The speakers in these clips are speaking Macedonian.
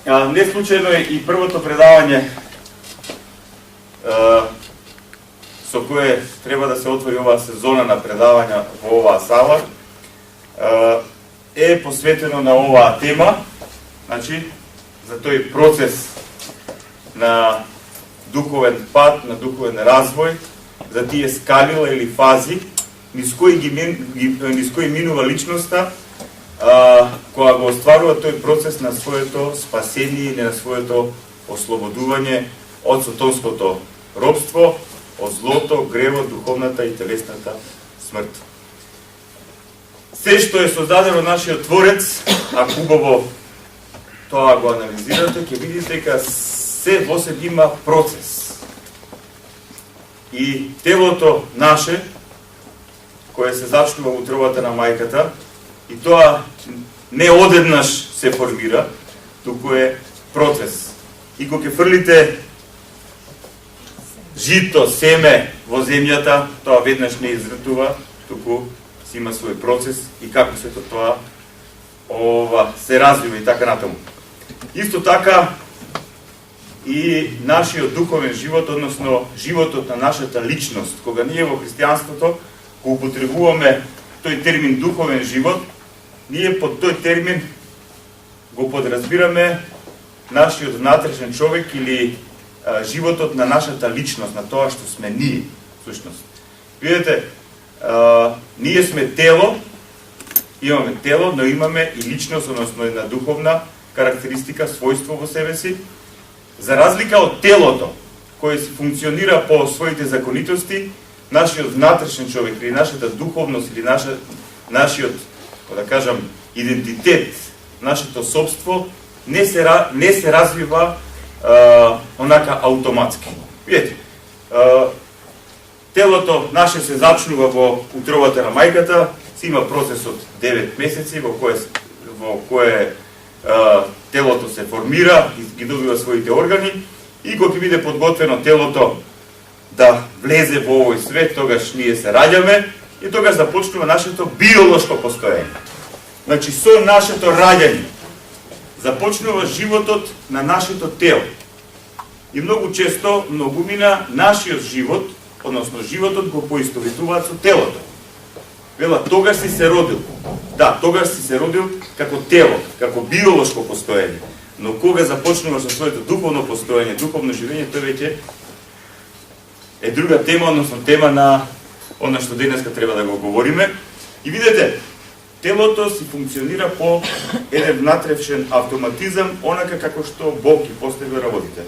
не случајно е и првото предавање со кое треба да се отвори оваа сезона на предавања во оваа сала, е посветено на оваа тема, значи, за тој процес на духовен пат, на духовен развој, за тие скалила или фази, низ кои минува личноста, која го остварува тој процес на своето спасение или на своето ослободување од сатанското робство, од злото, гревот, духовната и телесната смрт. Се што е создадено нашиот Творец, ако убаво тоа го анализирате, ќе видите дека се во себе има процес. И телото наше, кое се зачнува во утробата на мајката, и тоа не одеднаш се формира, туку е процес. И кога ќе фрлите жито, семе во земјата, тоа веднаш не изритува, туку си има свој процес и како сето тоа се развива и така натаму. Исто така и нашиот духовен живот, односно животот на нашата личност, кога ние во христијанството го употребуваме тој термин духовен живот, ние под тој термин го подразбираме нашиот внатрешен човек или животот на нашата личност, на тоа што сме ние, всушност. Видете, ние сме тело, имаме тело, но имаме и личност, односно една духовна карактеристика, својство во себе си. За разлика од телото, кој се функционира по своите законитости, нашиот внатрешен човек или нашата духовност или нашиот, да кажам, идентитет, нашето собство не се развива онака автоматски. Видете, телото наше се зачнува во утробата на мајката, си има процес од 9 месеци во кое телото се формира и ги добива своите органи, и кога ќе биде подготвено телото да влезе во овој свет, тогаш ние се раѓаме и тогаш започнува нашето биолошко постоење. Значи, со нашето раѓање започнува животот на нашето тело. И многу често, многумина, нашиот живот, односно животот го поистоветуваат со телото. Вела, тогаш си се родил. Да, тогаш си се родил како тело, како биолошко постоење. Но кога започнуваш со своето духовно постоење, духовно живење, тоа веќе е друга тема, односно тема на она што денеска треба да го говориме. И видете, телото си функционира по еден внатрешен автоматизам, онака како што Бог ги постави работите.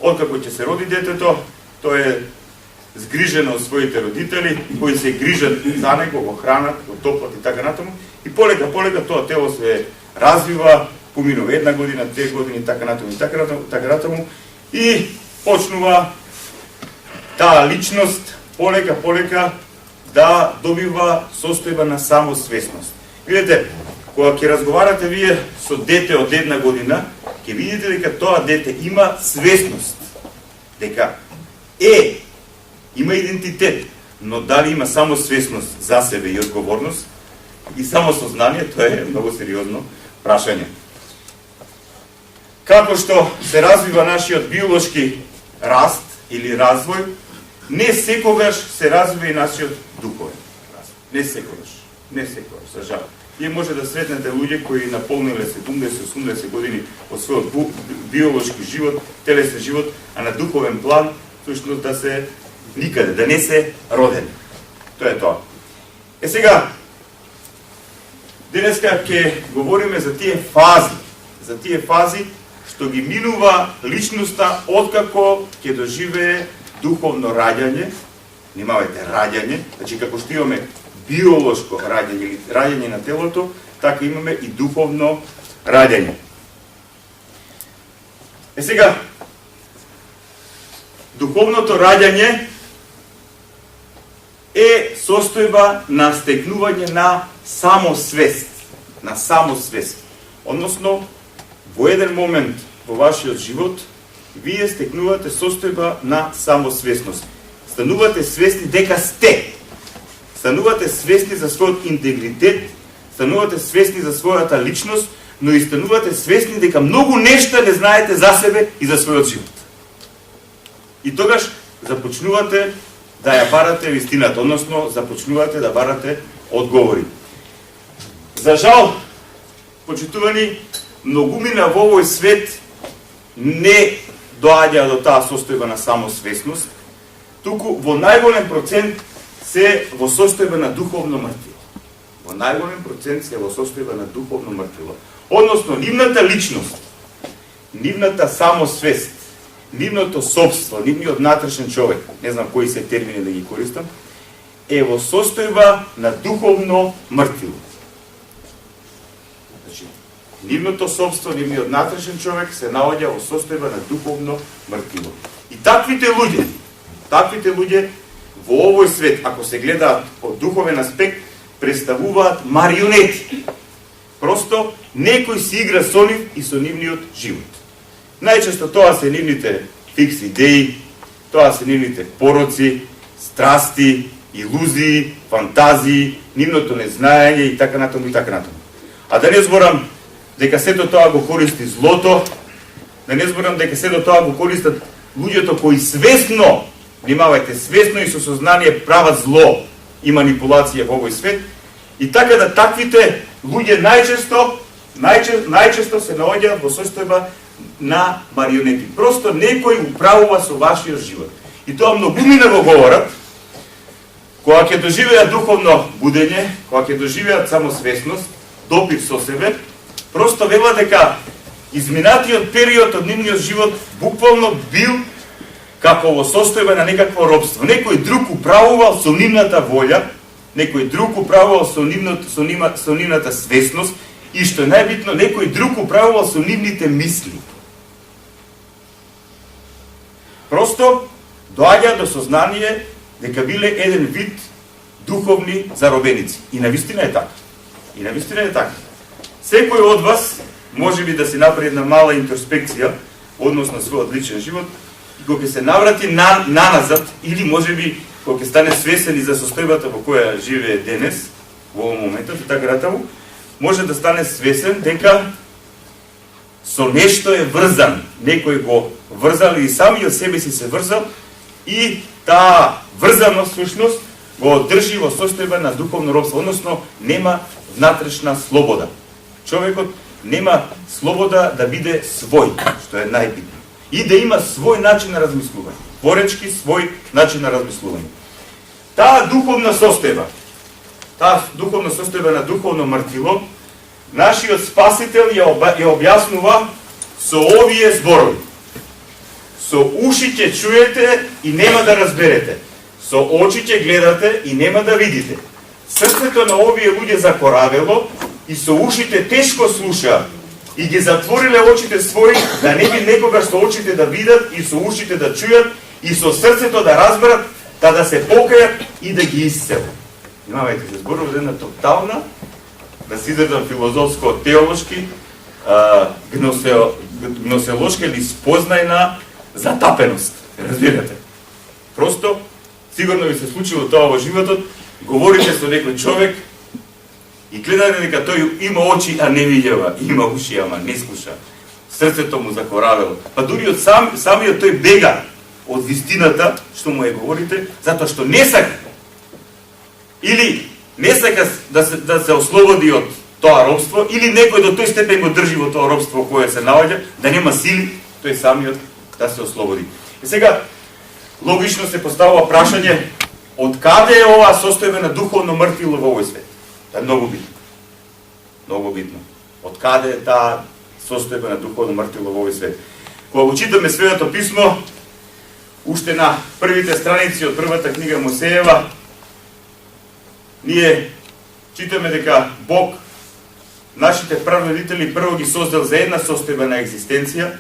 Откако ќе се роди детето, тоа е згрижено од своите родители, кои се грижат за него, го хранат, го топлат и така натаму. И полека тоа тело се развива, поминува 1 година, 2 години, така натаму, и почнува таа личност полека да добива состојба на самосвесност. Видете, кога ќе разговарате вие со дете од 1 година, ќе видите дека тоа дете има свесност, дека има идентитет, но дали има само свесност за себе и одговорност и само сознание, тоа е многу сериозно прашање. Како што се развива нашиот биолошки раст или развој, не секогаш се развива и нашиот духовен развој. Не секогаш, за жал. Вие може да сретнете луѓе кои наполниле 70-80 години од својот биолошки живот, телесен живот, а на духовен план, всушност да се никаде, да не се родени. Тоа е тоа. Сега, денеска ќе говориме за тие фази што ги минува личноста откако ќе доживее духовно раѓање, внимавајте, раѓање, значи како што имаме биолошко раѓање или раѓање на телото, така имаме и духовно раѓање. Сега, духовното раѓање е состојба на стекнување на самосвест. Односно, во еден момент во вашиот живот, вие стекнувате состојба на самосвесност. Станувате свесни дека сте. Станувате свесни за својот интегритет, станувате свесни за својата личност, но и станувате свесни дека многу нешта не знаете за себе и за својот живот. И тогаш започнувате да ја барате вистината, односно започнувате да барате одговори. За жал, почитувани, многумина во овој свет не доаѓа до таа состојба на самосвесност, туку во најголем процент се во состојба на духовно мртвило. Во најголем процент се во состојба на духовно мртвило. Односно, нивната личност, нивната самосвест, нивното собство, нивниот внатрешен човек, не знам кои се термини да ги користам, е во состојба на духовно мртвило. Значи, нивното собство, нивниот внатрешен човек се наоѓа во состојба на духовно мртвило. И таквите луѓе во овој свет, ако се гледаат од духовен аспект, представуваат марионети. Просто некој си игра со нив и со нивниот живот. Најчесто тоа се нивните фикс идеи, тоа се нивните пороци, страсти, илузии, фантазии, нивното незнаење и така натаму и така натаму. А да не зборам дека сето тоа го користи злото, да не зборам дека сето тоа го користат луѓето кои свесно, внимавајте, свесно и со сознание прават зло и манипулација во овој свет, и така да таквите луѓе најчесто се наоѓаат во состојба на марионети. Просто некој управува со вашиот живот. И тоа многумина го говорат, кога ќе доживеат духовно будење, кога ќе доживеат самосвесност, допир со себе, просто велат дека изминатиот период од нивниот живот буквално бил како во состојба на некакво робство. Некој друг управувал со нивната волја, некој друг управувал со нивната свесност и што е најбитно, некој друг управувал со нивните мисли. Просто доаѓа до сознание дека биле еден вид духовни заробеници. И навистина е така. Секој од вас може би да си направи една мала интроспекција односно својот личен живот и кога ќе се наврати наназад или може би кога ќе стане свесен и за состојбата во која живее денес, во овој моментот и така натаму, може да стане свесен дека со нешто е врзан. Некој го врзал и самиот себе си се врзал и таа врзаност всушност го одржи во состојба на духовно робство, односно нема внатрешна слобода. Човекот нема слобода да биде свој, што е најбитно. И да има свој начин на размислување. Поречки свој начин на размислување. Таа духовна состојба на духовно мртвило, нашиот Спасител ја објаснува со овие зборови. Со уши ќе чуете и нема да разберете. Со очи ќе гледате и нема да видите. Срцето на овие луѓе закоравело и со ушите тешко слушаат и ги затвориле очите своји, да не би некогаш со очите да видат и со ушите да чујат и со срцето да разберат, да се покајат и да ги исцелат. Имавајте се зборува за една тотална, да се изразам филозофско-теолошки, гносеолошка или спознајна затапеност. Разбирате? Просто, сигурно ви се случило тоа во животот, говорите со некој човек и гледате дека тој има очи, а не видела, има уши, ама не слуша. Срцето му закоравело. Па дури од самиот тој бега од вистината што му ја говорите, затоа што не сака или не сака да се ослободи од тоа робство, или некој до тој степен го држи во тоа робство кое се наоѓа, да нема сили тој самиот да се ослободи. И сега логично се поставува прашање, од каде е оваа состојба на духовно мртвило во овој свет? Тоа е многу битно. Многу битно. Од каде е таа состојба на духовно мртвило во овој свет? Кога го читаме Светото писмо, уште на првите страници од првата книга Мосеева, ние читаме дека Бог нашите прародители прво ги создал за една состојба на екзистенција,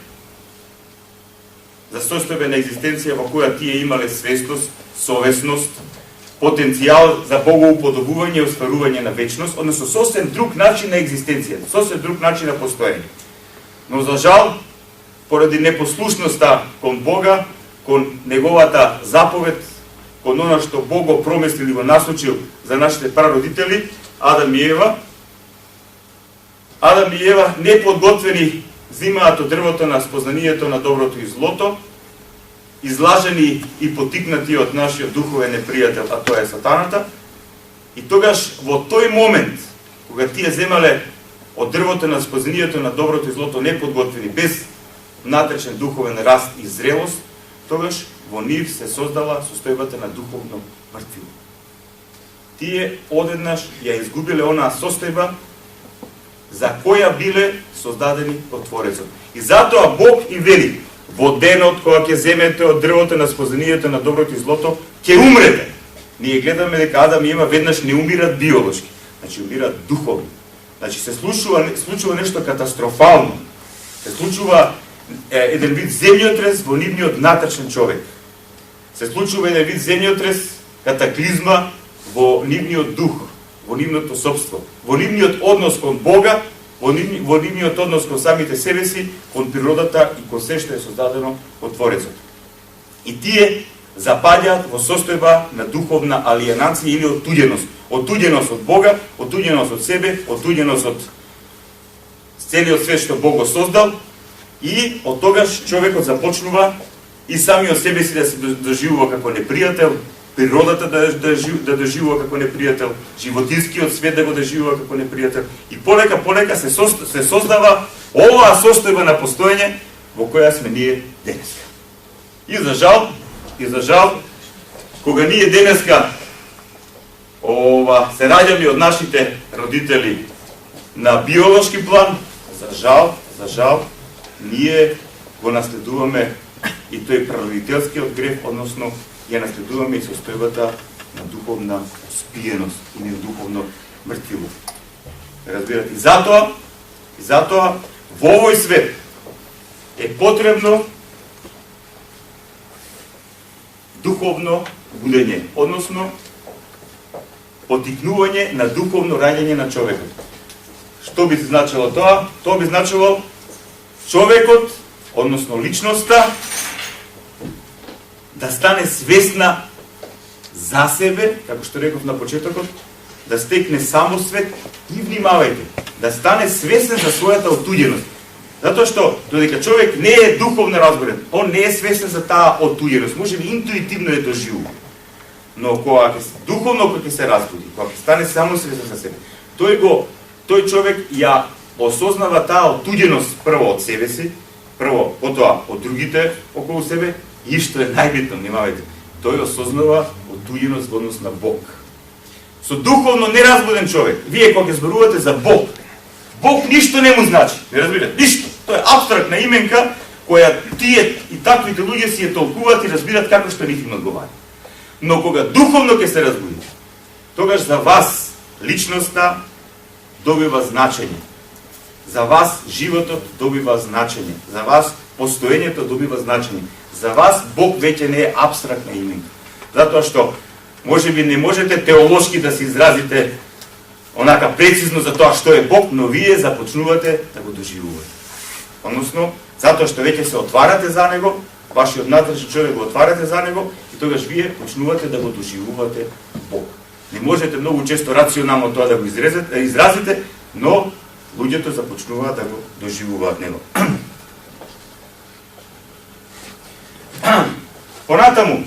за состојба на екзистенција во која тие имале свесност, совесност, потенцијал за богоуподобување и остварување на вечност, односно сосем друг начин на екзистенција, сосем друг начин на постоење. Но за жал, поради непослушноста кон Бога, кон неговата заповед, кон она што Бог го промислил и го насочил за нашите прародители, Адам и Ева, Адам и Ева неподготвени взимаат од дрвото на спознанието на доброто и злото, излажени и потикнати од нашиот духовен непријател, а тоа е сатаната. И тогаш во тој момент, кога тие земале од дрвото на спознанието на доброто и злото неподготвени, без натречен духовен раст и зрелост, тогаш во нив се создала состојбата на духовно мртвило. Тие одеднаш ја изгубиле онаа состојба за која биле создадени од Творецот. И затоа Бог им вели: во денот кога ќе земете од дрвото на спознанието на доброто и злото, ќе умрете. Ние гледаме дека Адам и Ева веднаш не умират биолошки, значи умират духовно. Значи се случува нешто катастрофално. Се случува еден вид земјотрес во нивниот натрчен човек. Се случува еден вид земјотрес, катаклизма во нивниот дух, во нивното собство, во нивниот однос кон Бога, во нивниот однос кон самите себе си, кон природата и кон се што е создадено од Творецот. И тие запаѓаат во состојба на духовна алиенација или отуѓеност. Отуѓеност од Бога, отуѓеност од себе, отуѓеност од целиот свет што Бог го создал, и од тогаш човекот започнува и самиот себе си да се доживува како непријател, природата да доживува како непријател, животинскиот свет да го доживува како непријател, и полека се создава оваа состојба на постоење во која сме ние денеска. И за жал, кога ние денеска се раѓаме од нашите родители на биолошки план, за жал, ние го наследуваме и тој прародителскиот греф, односно ја наследуваме и состојбата на духовна спиеност и на духовно мртвило. Разбирате? И затоа во овој свет е потребно духовно будење, односно потикнување на духовно раѓање на човекот. Што би значило тоа? Тоа би значило човекот, односно личноста, да стане свесна за себе, како што реков на почетокот, да стекне самосвет и внимавајте, да стане свесен за својата отуѓеност. Затоа што, додека човек не е духовно разборен, он не е свесен за таа отуѓеност, може би интуитивно е доживува. Но кога духовно ќе се разбуди, кога ќе стане самосвесен за себе, тој човек ја осознава таа отуѓеност прво од себе си, потоа од другите околу себе, и што е најбитно, внимавајте, тој осознава отуѓеност во однос на Бог. Со духовно неразбуден човек, вие кога ќе зборувате за Бог, Бог ништо не му значи, не разбирате, ништо. Тоа е апстрактна именка која тие и таквите луѓе си ја толкуваат и разбират како што нив им одговара. Но кога духовно ќе се разбуди, тогаш за вас личноста добива значење. За вас животот добива значење. За вас постоењето добива значење. За вас Бог веќе не е апстрактна именка. Затоа што можеби не можете теолошки да се изразите онака прецизно за тоа што е Бог, но вие започнувате да го доживувате. Односно, затоа што веќе се отварате за него, вашиот натрчен човек го отварате за него, и тогаш вие почнувате да го доживувате Бог. Не можете многу често рационално тоа да го изразите, но луѓето започнуваат да го доживуваат него. Понатаму,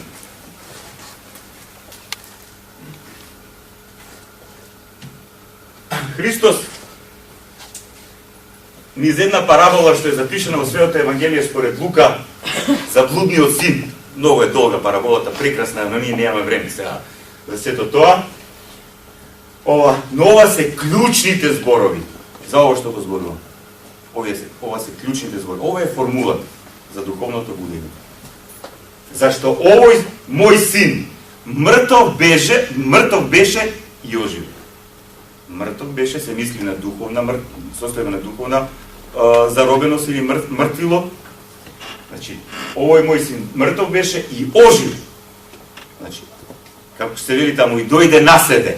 Христос низ една парабола што е запишена во Светото Евангелие според Лука за блудниот син. Многу е долга параболата, прекрасна, но ние немаме време сега за сето тоа. Но ова се клучните зборови за ово што го зборувам. Ова се клучните зборови. Ова е формулата за духовното будење. Зашто овој мој син мртов беше и оживе. Мртов беше, се мисли на духовна состојба на духовна заробеност или мртвило. Значи, овој мој син мртов беше и ожив. Значи, како се вели таму, и дојде наседе.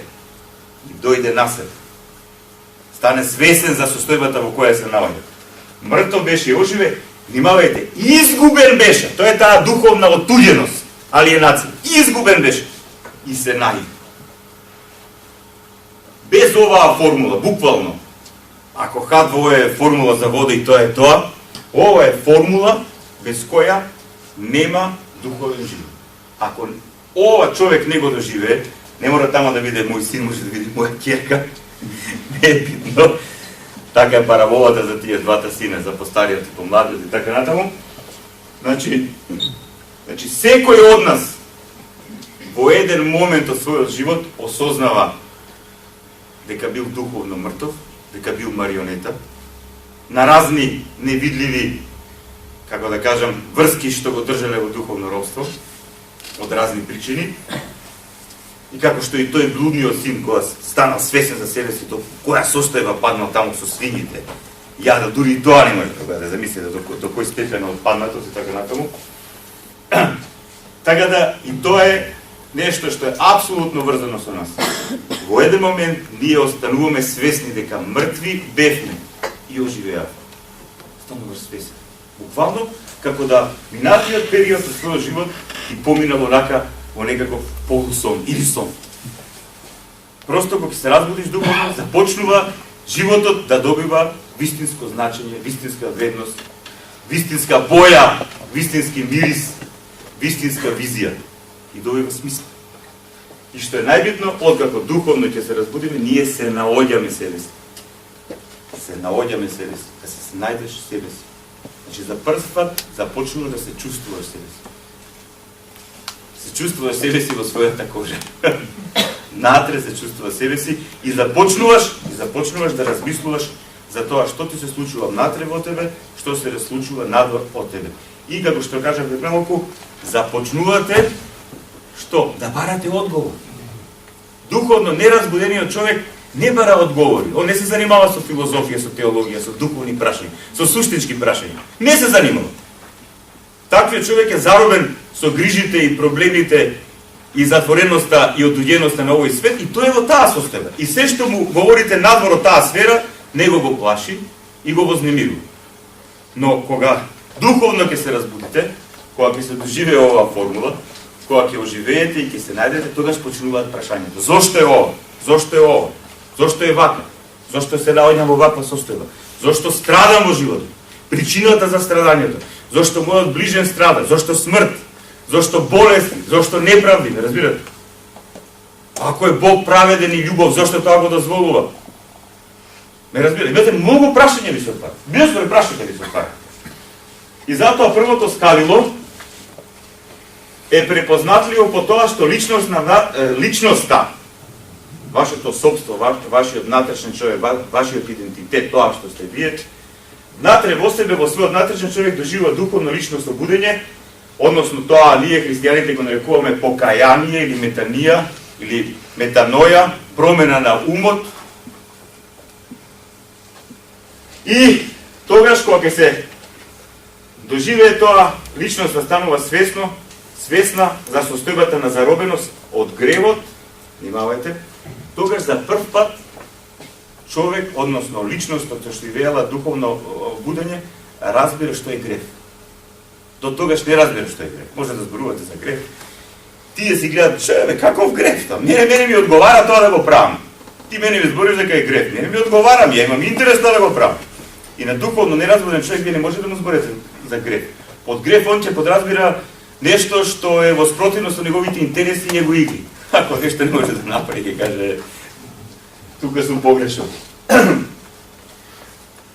Стане свесен за состојбата во која се наоѓа. Мртов беше и оживе, внимавајте, изгубен беше. Тоа е таа духовна отуѓеност, алиенација. Изгубен беше и се најде. Без оваа формула, буквално, ако H2O е формула за вода и тоа е тоа, ова е формула без која нема духовен живот. Ако ова човек не го доживее, не мора тама да биде мој син, може да биде моја ќерка, не е битно. Така е параболата за тие двата сина, за постариот и помладиот и така натаму. Значи, секој од нас во еден момент од својот живот осознава дека бил духовно мртов, дека бил марионета, на разни невидливи, како да кажам, врски што го држале во духовно робство, од разни причини. И како што и тој блудниот син, кога станал свесен за себе си, до која состојба паднал таму со свињите, јада, дури и тоа не може да замислите до кој степен од паднатост и така натаму. Така да, и тоа е нешто што е апсолутно врзано со нас. Во еден момент ние остануваме свесни дека мртви бевме и оживеавме. Стануваш свесен. Буквално, како да минатиот период од својот живот и поминал онака во некаков полусон или сон. Просто кога се разбудиш духовно, започнува животот да добива вистинско значење, вистинска вредност, вистинска боја, вистински мирис, вистинска визија и добива смисла. И што е најбитно, откако духовно ќе се разбудиме, ние се наоѓаме себе си. Се наоѓаме себе си, да се најдеш себе си. Значи за прв пат започнува да се чувствуваш себе си. Се чувствуваш себе си во својата кожа. Натре се чувствува себе си и започнуваш да размислуваш за тоа што ти се случува натре во тебе, што се случува надвор од тебе. И како што кажав пред малку, започнувате што? Да барате одговор. Духовно неразбудениот човек не бара одговори. Он не се занимава со филозофија, со теологија, со духовни прашања, со суштински прашања. Не се занимава. Таквиот човек е заробен со грижите и проблемите и затвореноста и одуѓеноста на овој свет и тој е во таа состојба. И се што му говорите надвор од таа сфера, него го плаши и го вознемирува. Но кога духовно ќе се разбудите, кога ќе се доживее оваа формула, кога ќе оживеете и ќе се најдете, тогаш почнуваат прашањето. Зошто е ова? Зошто е ова? Зошто е вака? Зошто се наоѓам во ваква состојба? Зошто страдам во животот? Причината за страдањето? Зошто мојот ближен страда? Зошто смрт? Зошто болести? Зошто неправди? Не разбирате? Ако е Бог праведен и љубов, зошто тоа го дозволува? Ме разбирате? Имате многу прашања ви се отварат. Безброј прашања ви се отварат. И затоа првото скалило е препознатливо по тоа што личноста, вашето собство, вашиот натрешен човек, вашиот идентитет, тоа што сте вие, внатре во себе, во својот натрешен човек доживува духовно личностно будење, односно тоа ние христијаните го нарекуваме покаяние или метанија, или метаноја, промена на умот. И тогаш кога ќе се доживее тоа, личноста станува свесна за состојбата на заробеност од гревот, внимавајте, тогаш за прв пат човек, односно личноста што живеела духовно будење, разбира што е грев. До тогаш не разбира што е грев. Може да зборувате за грев. Тие си гледат, бе, каков грев там? Мене ми одговара тоа да го правам. Ти мене ми збориш дека е грев. Мене ми одговара, ја имам интерес тоа да го правам. И на духовно неразбуден човек вие не може да му зборите за грев. Под грев он ќе подразбира нешто што е во спротивност со неговите интереси и негови игри. Ако нешто не може да направи, ќе каже тука сум погрешил.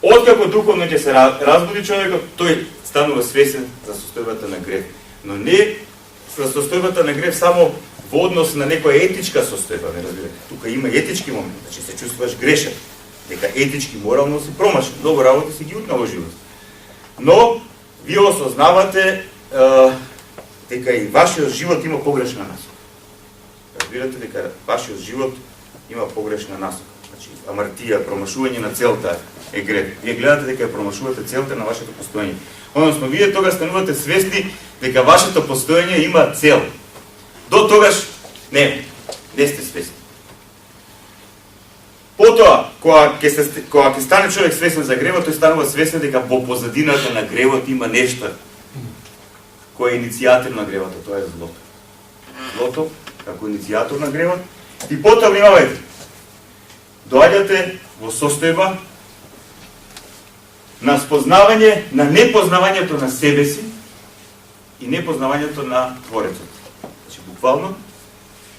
Откако духовно ќе се разбуди човекот, тој станува свесен за состојбата на грев. Но не за состојбата на грев само во однос на некоја етичка состојба, не разбирате. Тука има етички момент, значи се чувствуваш грешен, дека етички, морално си промашен, многу работи си ги утнало живот. Но вие осознавате дека и вашиот живот има погрешна насока. Разбирате дека вашиот живот има погрешна насока. Значи, амартија, промашување на целта е грев. Вие гледате дека ја промашувате целта на вашето постоење. Односно, вие тога станувате свесни дека вашето постоење има цел. До тогаш не сте свесни. Потоа, кога ќе стане човек свесен за гревот, тој станува свесен дека во позадината на гревот има нешто кој е иницијатор на гревот, тоа е злото. Злото, како иницијатор на гревот. И потоа, внимавајте, доаѓате во состојба на спознавање на непознавањето на себе си и непознавањето на Творецот. Значи, буквално,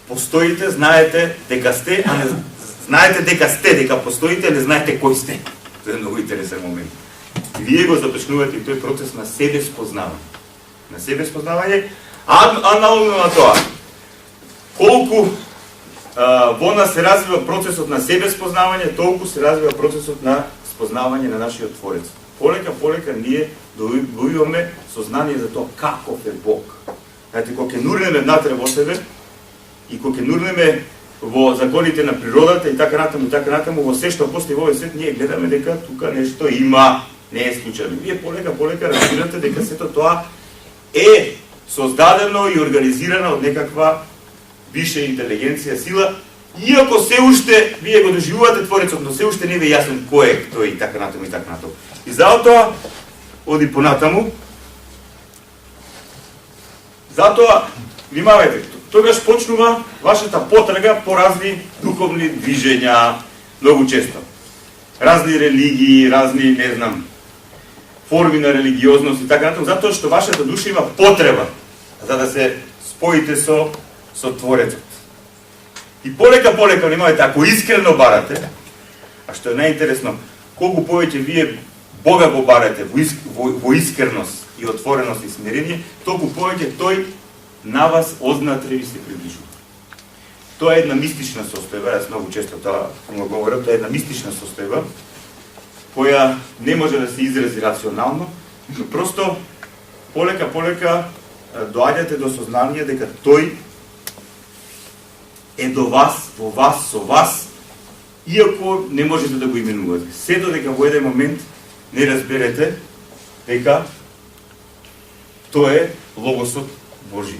постоите, знаете дека сте, а не знаете дека сте, дека постоите, не знаете кој сте. Тоа е многу интересен момент. И вие го започнувате и тој процес на себе спознавање. На себе спознавање, аналогно на тоа, колку во нас се развива процесот на себе спознавање, толку се развива процесот на спознавање на нашиот Творец. Полека ние добиваме сознание за тоа каков е Бог. Знаете, кога ќе нурнеме внатре во себе и кога ќе нурнеме во законите на природата и така натаму, во се што постои во овој свет, ние гледаме дека тука нешто има, не е случајно. Вие полека разбирате дека сето тоа е создадено и организирано од некаква виша интелигенција, сила, иако се уште вие го доживувате Творецот, но се уште не ви е јасно кој е тој и така натаму. И затоа оди понатаму. Затоа внимавајте, тогаш почнува вашата потрага по разни духовни движења, многу често. Разни религии, разни, не знам, форми на религиозност и така натаму, затоа што вашата душа има потреба за да се споите со Творецот. И полека, внимавајте, ако искрено барате, а што е најинтересно, колку повеќе вие Бога го барате во искреност и отвореност и смирение, толку повеќе тој на вас ознатре ви се приближува. Тоа е една мистична состојба, јас многу често тоа го говорам, тоа е една мистична состојба, која не може да се изрази рационално, но просто полека доаѓате до сознание дека тој е до вас, во вас, со вас, иако не можете да го именувате. Сето дека во еден момент не разберете дека тоа е Логосот Божи.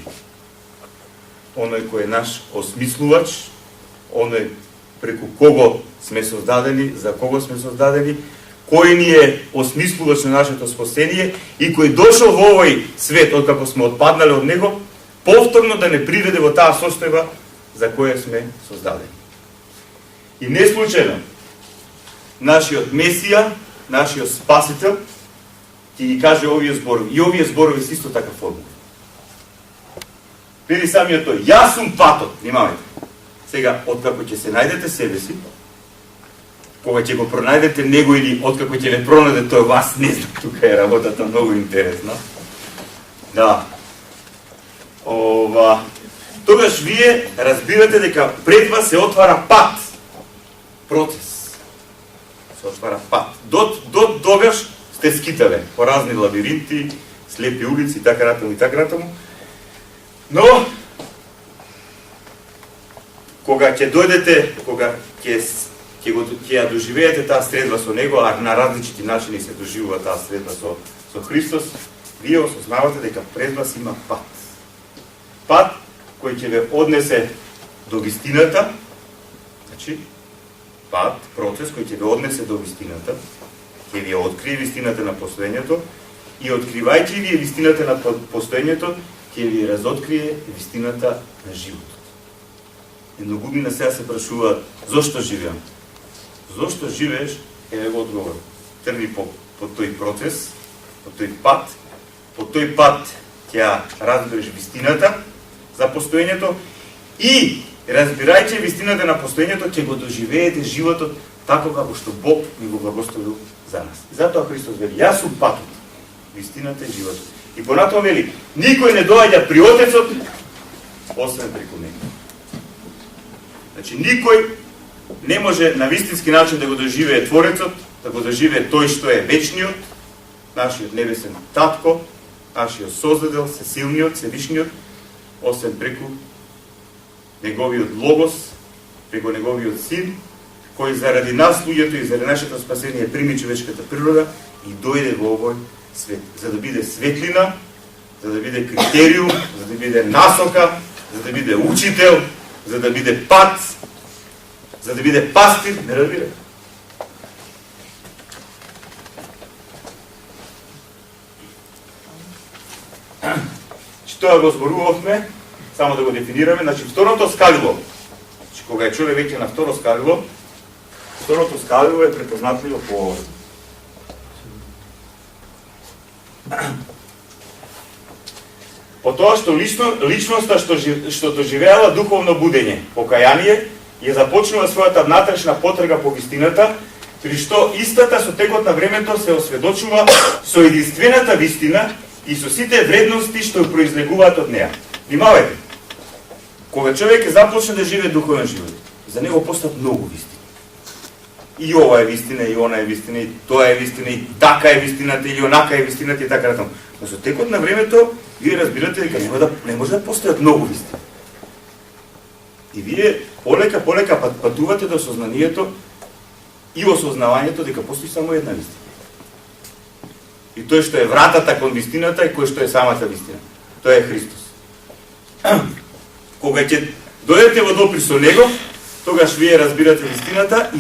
Оној кој е наш осмислувач, оној преку кого сме создадени, за кого сме создадени, кој ни е осмислувач на нашето спасение и кој дошол во овој свет, откако сме отпаднале од него, повторно да не приведе во таа состојба за која сме создадени. И не случајно, нашиот Месија, нашиот Спасител, ќе ги каже овие зборови. И овие зборови се исто така формула. Вели самиот тој, јас сум патот, внимавајте. Сега, откако ќе се најдете себе си, кога ќе го пронајдете него или откако ќе ве пронајде тој вас, не знам, тука е работата многу интересна. Да. Тогаш вие разбирате дека пред вас се отвара пат. Процес. Се отвара пат. До тогаш сте скитале по разни лабиринти, слепи улици и така натаму. Но кога ќе дојдете, кога ќе ја доживеете таа средба со него, а на различити начини се доживува таа средба со Христос, вие осознавате дека пред вас има пат. Пат кој ќе ве однесе до вистината, значи пат, процес кој ќе ве однесе до вистината, ќе ви открие вистината на постоењето и откривајќи ви вистината на постоењето, ќе ви разоткрие вистината на животот. Едногумина сега се прашува зошто живеам? Зошто живееш? Еве го одговор. Тргни по тој процес, по тој пат ќе разбереш вистината за постоењето и разбирајќи вистината на постоењето ќе го доживеете животот така како што Бог ни го благословил за нас. И затоа Христос вели, јас сум патот, вистината и животот. И понатоа вели, никој не доаѓа при Отецот освен преку него. Значи никој не може на вистински начин да го доживее Творецот, да го доживее тој што е вечниот, нашиот небесен татко, нашиот создадел, сесилниот, севишниот, освен преку неговиот Логос, преку неговиот Син, кој заради нас луѓето и заради нашето спасение прими човечката природа и дојде во овој свет, за да биде светлина, за да биде критериум, за да биде насока, за да биде учител, за да биде пат, за да биде пастир, не разбира. Тоа го зборувавме, само да го дефинираме, значи второто скалило. Значи кога е човек веќе на второто скалило е препознатливо по По тоа што личноста што доживеала духовно будење, покаяние, ја започнува својата внатрешна потрага по вистината, при што истата со текот на времето се осведочува со единствената вистина и со сите вредности што ја произлегуваат од неа. Внимавајте, кога човек започне да живее духовен живот, за него постат многу вистини. И ова е вистина, и она е вистина, и тоа е вистина, и така е вистината, или онака е вистината, и така натаму. Но со текот на времето, вие разбирате дека не може да постојат многу вистини. И вие полека патувате до сознанието и осознавањето дека постои само една вистина. И тој што е вратата кон вистината и кој што е самата вистина. Тоа е Христос. Кога ќе дојдете во допир со Него, тогаш вие разбирате вистината и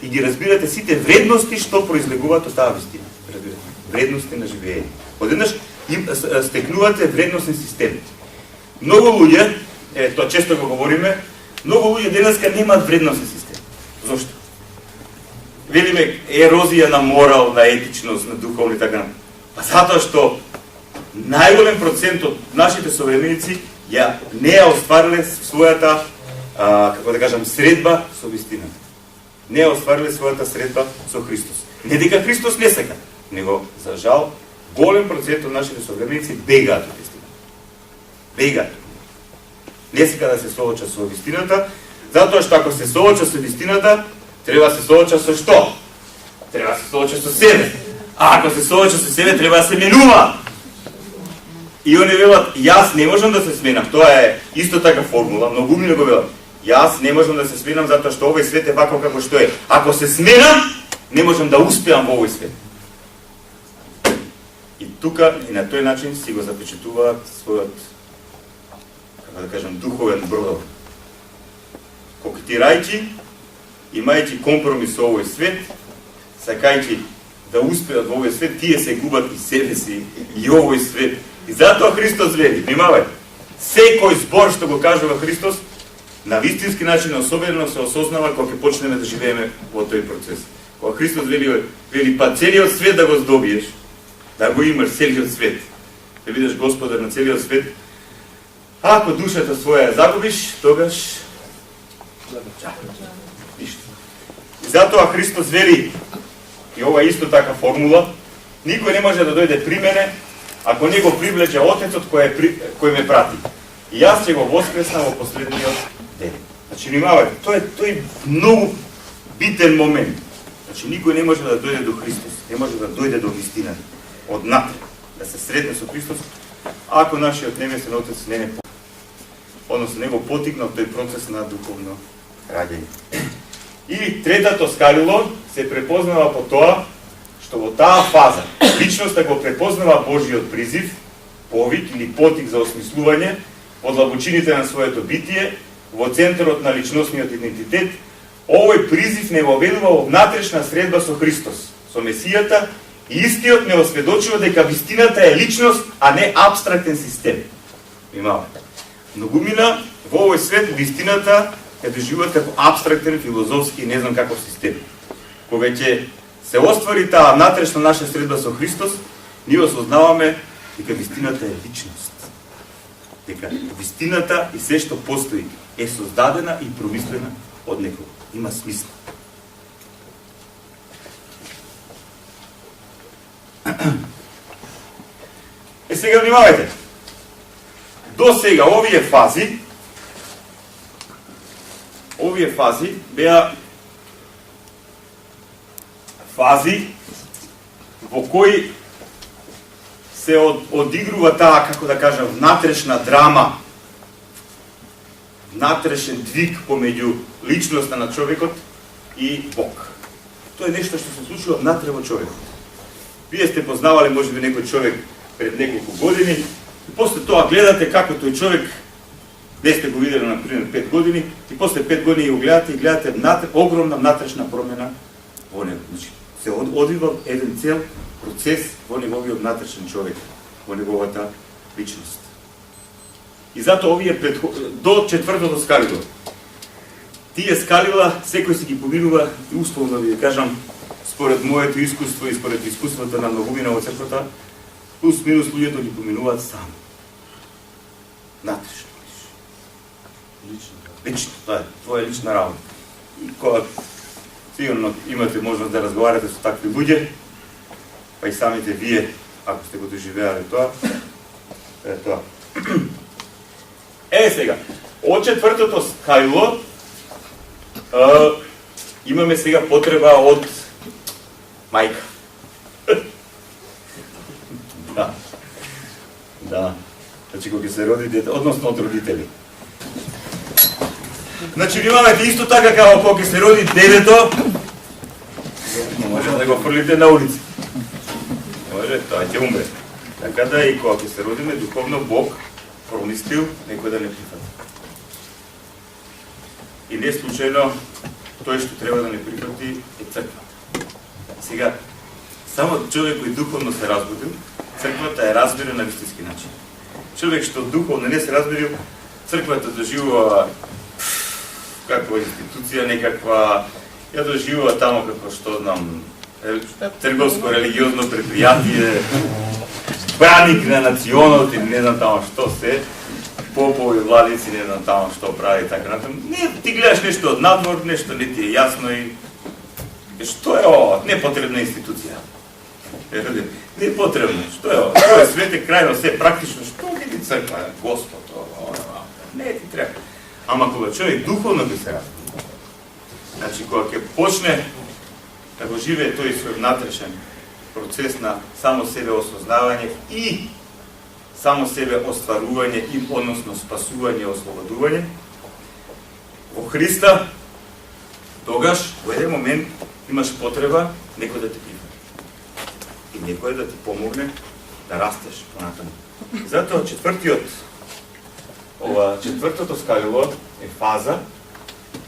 ги разбирате сите вредности што произлегуваат од таа вистина. Вредности на живење. Одеднаш стекнувате вредностен систем. Многу луѓе, тоа често го говориме, многу луѓе денеска немаат вредностен систем. Зошто? Велиме ерозија на морал, на етичност, на духовни така. Па затоа што најголем процент од нашите современици ја не ја оствариле својата како да кажам, средба со вистината. Не ја оствариле својата средба со Христос. Не дека Христос не сака, него, за жал, голем процент од нашите современици бегаат од вистината. Бегаат. Не сака да се сооча со вистината, затоа што ако се сооча со вистината, треба да се сооча со што? Треба да се сооча со себе. А ако се сооча со себе, треба да се менува. И они велат, јас не можам да се сменам. Тоа е исто така формула, многу ми го велат. Јас не можам да се сменам затоа што овој свет е ваков како што е. Ако се сменам, не можам да успеам во овој свет. И тука, и на тој начин си го запечатуваат својот, како да кажам, духовен бродов. Кокетирајќи, имајќи компромис со овој свет, сакајќи да успеат во овој свет, тие се губат и себе си, и овој свет. И затоа Христос вели, внимавај, секој збор што го кажува Христос, на вистински начин особено се осознава кога ќе почнеме да живееме во тој процес. Кога Христос вели па целиот свет да го здобиеш, да го имаш целиот свет, да бидеш Господар на целиот свет, ако душата своја ја загубиш, тогаш ништо. И затоа Христос вели, и ова е исто така формула, никој не може да дојде при мене ако не го привлече Отецот кој ме прати. И јас ќе го воскреснам во последниот ден. Значи, внимавајте, тој е многу битен момент. Значи, никој не може да дојде до Христос, не може да дојде до вистината, однатре, да се сретне со Христос, ако нашиот небесен Отец не односно не го потикнал тој процес на духовно раѓање. И третото скалило се препознава по тоа што во таа фаза личноста го препознава Божиот призив, повик или потик за осмислување во длабочините на своето битие, во центарот на личносниот идентитет. Овој призив не го ведува во внатрешна средба со Христос, со Месијата, и истиот не осведочува дека вистината е личност, а не абстрактен систем. Внимавајте. Многумина во овој свет вистината е доживува како абстрактен, филозофски, не знам каков систем. Кога ќе се оствари таа внатрешна наша средба со Христос, ние осознаваме дека вистината е личност. Дека вистината и се што постои е создадена и промислена од некого. Има смисла. Сега внимавајте. До сега овие фази беа фази во кои се одигрува таа, како да кажам, внатрешна драма, внатрешен двиг помеѓу личноста на човекот и Бог. Тоа е нешто што се случува внатре во човекот. Вие сте познавали можеби некој човек пред неколку години, и после тоа гледате како тој човек, не сте го видели на пример 5 години, и после 5 години го гледате огромна внатрешна промена во него. Значи, се одвива еден цел процес во неговиот внатрешен човек, во неговата личност. И затоа овие до четвртото скалило. Тие скалила секој си ги поминува, и условно ви кажам, според моето искуство и според искуството на многумина во црквата, плюс-минус луѓето ги поминуваат само. Натрешно. Лично, тоа е твоја лична работа. И кога сигурно имате можност да разговарате со такви луѓе, па и самите вие, ако сте го доживеале тоа, е тоа. Сега, од четвртото скајло имаме сега потреба од мајка. Да. Значи, кога се роди дете, односно од родители. Значи, имаме исто така како кога се роди детето, може да го фрлите на улица. Може, тоа ќе умре. Така да и кога се родиме духовно, Бог промислил некој да не прифати. И не случајно тој што треба да не прифати е црквата. Сега, само човек кој духовно се разбудил, црквата е разбира на вистински начин. Човек што духовно не се разбирил, црквата доживува каква институција, некаква, ја доживува тамо како што знам, трговско-религиозно предпријатие, браник на национот и не знам тамо што се, попови владици, не знам тамо што прави така натаму. Не, ти гледаш нешто од надвор, нешто не ти е јасно и што е ова? Непотребна институција. Не е потребно. Што е ова? Тоа е свете крајно се практично. Што ги црква, Господ, ова? Не ти треба. Ама кога човек духовно би се разбил, значи кога ќе почне да го живее тој свој внатрешен процес на само себе осознавање и само себе остварување и односно спасување и ослободување во Христа, тогаш во еден момент имаш потреба некој да те прифати. И некој да ти помогне да растеш понатаму. Затоа четвртото скалило е фаза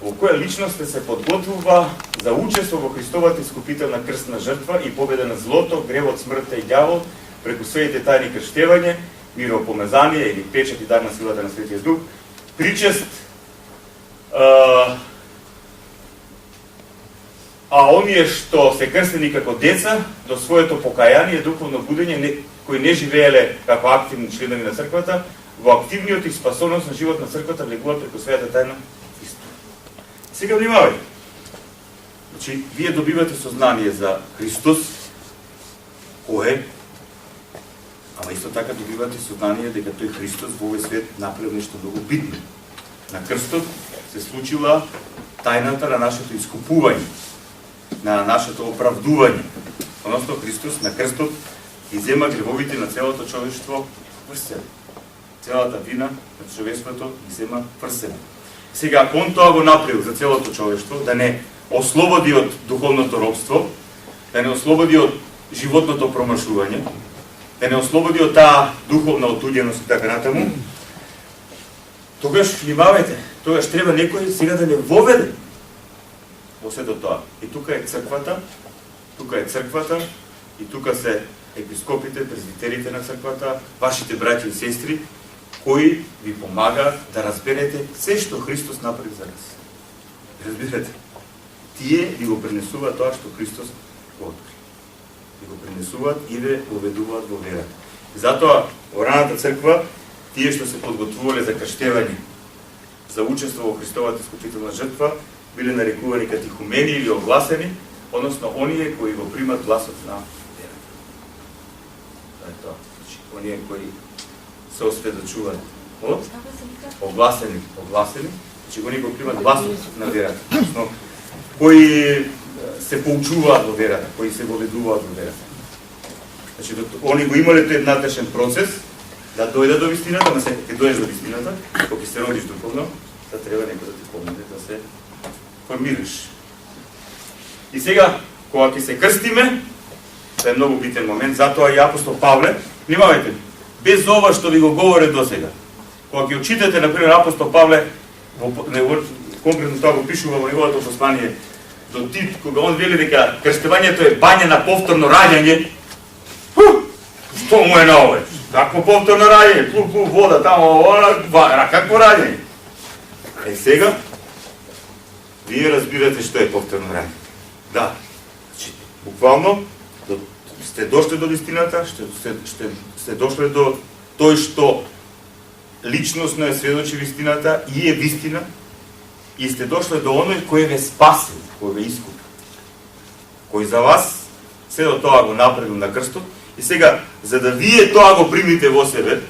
во која личноста се подготвува за учество во Христовата искупителна крстна жртва и победа на злото, гревот, смртта и ѓавол преку своите тајни крштевање, миропомезание или печат и дар на силата на Светиот Дух, причест а оние што се крстени како деца до своето покаяние, духовно будење, кои не живееле како активни членови на црквата, во активниот и спасоносен живот на црквата влегуваат преку својата тајна истина. Сега внимавајте. Значи, вие добивате сознание за Христос, кој е, ама исто така добивате сознание дека тој Христос во овој свет направил нешто многу битно. На крстот се случила тајната на нашето искупување, на нашето оправдување. Односно, Христос на крстот иззема гревовите на целото човештво врз себе. Целата вина на човештвото иззема врз себе. Сега, ако он тоа го направил за целото човештво, да не ослободи од духовното робство, да не ослободи од животното промашување, да не ослободи од таа духовна отуѓеност и така натаму, тогаш внимавајте, тогаш треба некој сега да не воведе во сето тоа. И тука е црквата, и тука се епископите, презбитерите на црквата, вашите браќи и сестри, кои ви помагаат да разберете се што Христос направи за нас. Разбирате? Тие ви го пренесуваат тоа што Христос го откри. Ви го пренесуваат и ве поведуваат во верата. Затоа, во раната црква, тие што се подготвувале за крштевање, за учество во Христовата искупителна жртва, биле нарекувани катихумени или огласени, односно оние кои го примат гласот на верата. Тоа е тоа. Значи, оние кои се осведочуваат од огласени, значи оние го примат гласот на верата. Односно, кои се поучуваат во верата, кои се воведуваат во верата. Значи, они го имале тој внатрешен процес да дојде до вистината, ама сега ќе дојдеш до вистината, кога ќе се родиш духовно, да треба некој да ти помогне да се формираш. И сега, кога ќе се крстиме, тоа е многу битен момент, затоа и апостол Павле, внимавајте, без ова што ви го говоре досега. Кога ќе очитате, например, апостол Павле, конкретно тоа го пишува во неговото послание до Тит, кога он вели дека крстевањето е бања на повторно раѓање, што му е на овој? Какво повторно раѓање? Плуп, вода, тамо, какво раѓање? Сега, вие разбирате што е повторно раѓање. Да, буквално, сте дошли до вистината, сте дошли до тој што личносно е сведочи вистината и е вистина, и сте дошли до оној кој ве спасил, кој ве искупи, кој за вас се до тоа го направил на крстот. И сега, за да вие тоа го примите во себе,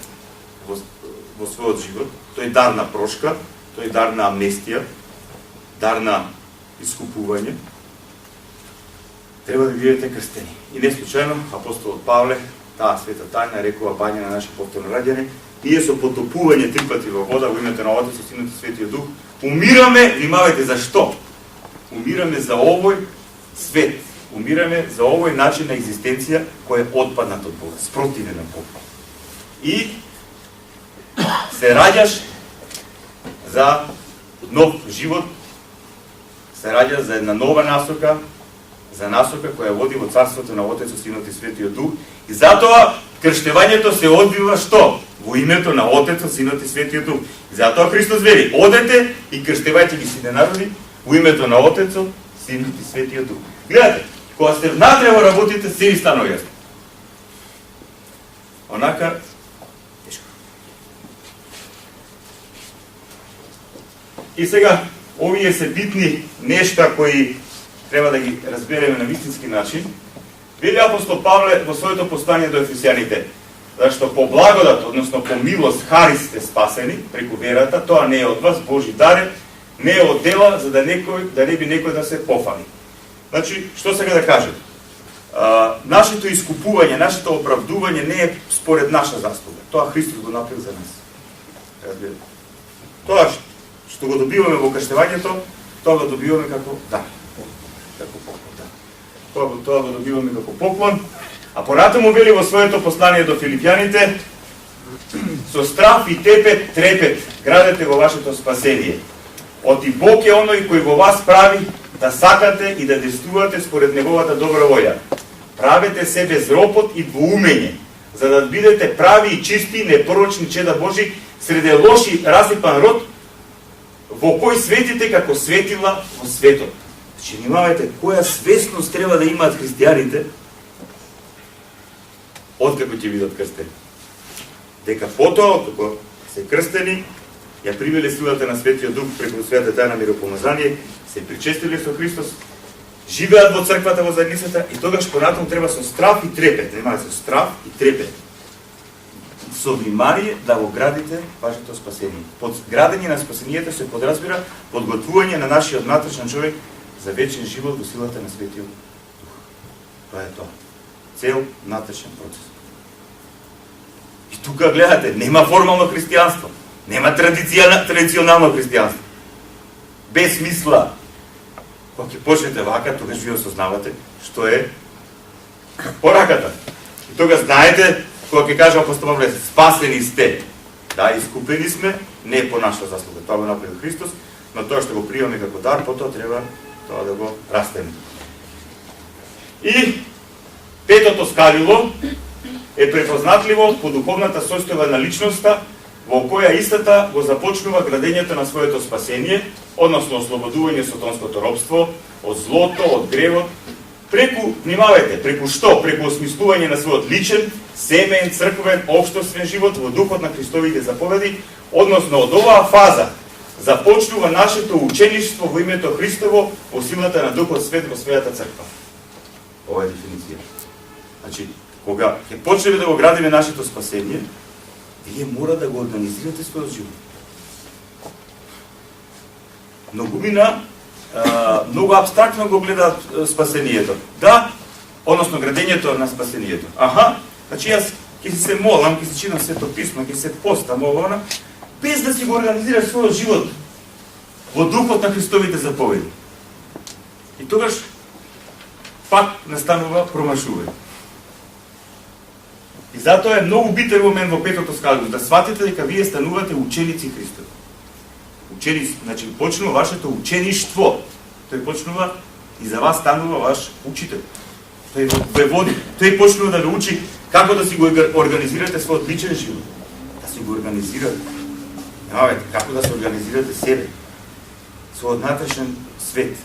во својот живот, тој дар на прошка, тој дар на амнестија, дар на искупување, треба да бидете крстени. И не случајно апостолот Павле, таа света тајна, рекува бање на наши повторно раѓање, ние со потопување 3 пати во вода во името на Отецот, Синот и Светиот Дух, умираме, внимавајте за што? Умираме за овој свет, умираме за овој начин на екзистенција кој е отпаднат од Бога, спротивен на Бога. И се раѓаш за нов живот, се раѓаш за една нова насока, за насока која води во царството на Отецот, Синот и Светиот Дух. И затоа крштевањето се одвива што? Во името на Отецот, Синот и Светиот Дух. И затоа Христос вели: одете и крштевајте ги сите народи во името на Отецот, Синот и Светиот Дух. Гледате, кога сте внатре во работите, се ви станува јасно. Онака тешко. И сега, овие се битни нешта кои треба да ги разбереме на вистински начин. Вели апостол Павле во своето послание до Ефесијаните: зашто по благодат, односно по милост, Харис сте спасени преку верата, тоа не е од вас, Божи даре, не е од дела, за да не би некој да се пофали. Значи, што сега да кажем? Нашето искупување, нашето оправдување не е според наша заслуга. Тоа Христос го направил за нас. Разбирате? Тоа што го добиваме во крштевањето, тоа го добиваме како дар. Како поклон, да. Тоа го добиваме како поклон. А понатаму вели во своето послание до Филипјаните: со страв и трепет градете во вашето спасение. Оти Бог е оној кој во вас прави да сакате и да действувате според неговата добра воља. Правете се без ропот и двоумење, за да бидете прави и чисти, непорочни чеда Божи, среде лоши расипан род, во кој светите како светила во светот. Значи, внимавајте, која свесност треба да имаат христијаните откако ќе бидат крстени. Дека потоа, откако се крстени, ја примиле силата на Светиот Дух преку Светата тајна миропомазание, се причестили со Христос, живеат во црквата, во заедницата, и тогаш понатаму треба со страв и трепет, немајте со страв и трепет, со внимание да го градите вашето спасение. Под градење на спасението се подразбира подготвување на нашиот внатрешен човек за вечен живот во силата на Светиот Дух. Тоа е тоа. Цел внатрешен процес. И тука гледате, нема формално христијанство, нема традиционално христијанство. Без смисла. Кога ќе почнете вака, тогаш вие осознавате што е пораката. И тога знаете, кога ќе каже апостол Павле: спасени сте. Да, искупени сме, не по наша заслуга. Тоа го направил Христос, но тоа што го приемаме како дар, потоа треба тоа да го растеме. И петото скалило е препознатливо по духовната состојба на личноста, во која истата го започнува градењето на своето спасение, односно ослободување со тонското робство, од злото, од гревот, преку, внимавајте, преку што? Преку осмислување на својот личен, семеен, црквен, општествен живот во духот на Христовите заповеди, односно од оваа фаза започнува нашето учеништво во името Христово во силата на Духот Свет во својата црква. Ова е дефиниција. Значи, кога ќе почнеме да го градиме нашето спасение, вие мора да го организирате својот живот. Многумина многу абстрактно го гледаат спасението. Да, односно градењето на спасението. Аха, значи јас ќе се молам, ќе се читам Свето писмо, ќе се постам ова, без да си го организираш својот живот во духот на Христовите заповеди. И тогаш пак настанува промашување. И затоа е многу битен момент во петото скалило, да сватите дека вие станувате ученици Христови. Ученици, значи почнува вашето учеништво. Тој почнува и за вас станува ваш учител. Тој ве води. Тој почнува да ве учи како да си го организирате својот личен живот. Да си го организирате. Како да се организирате себе. Својот внатрешен свет.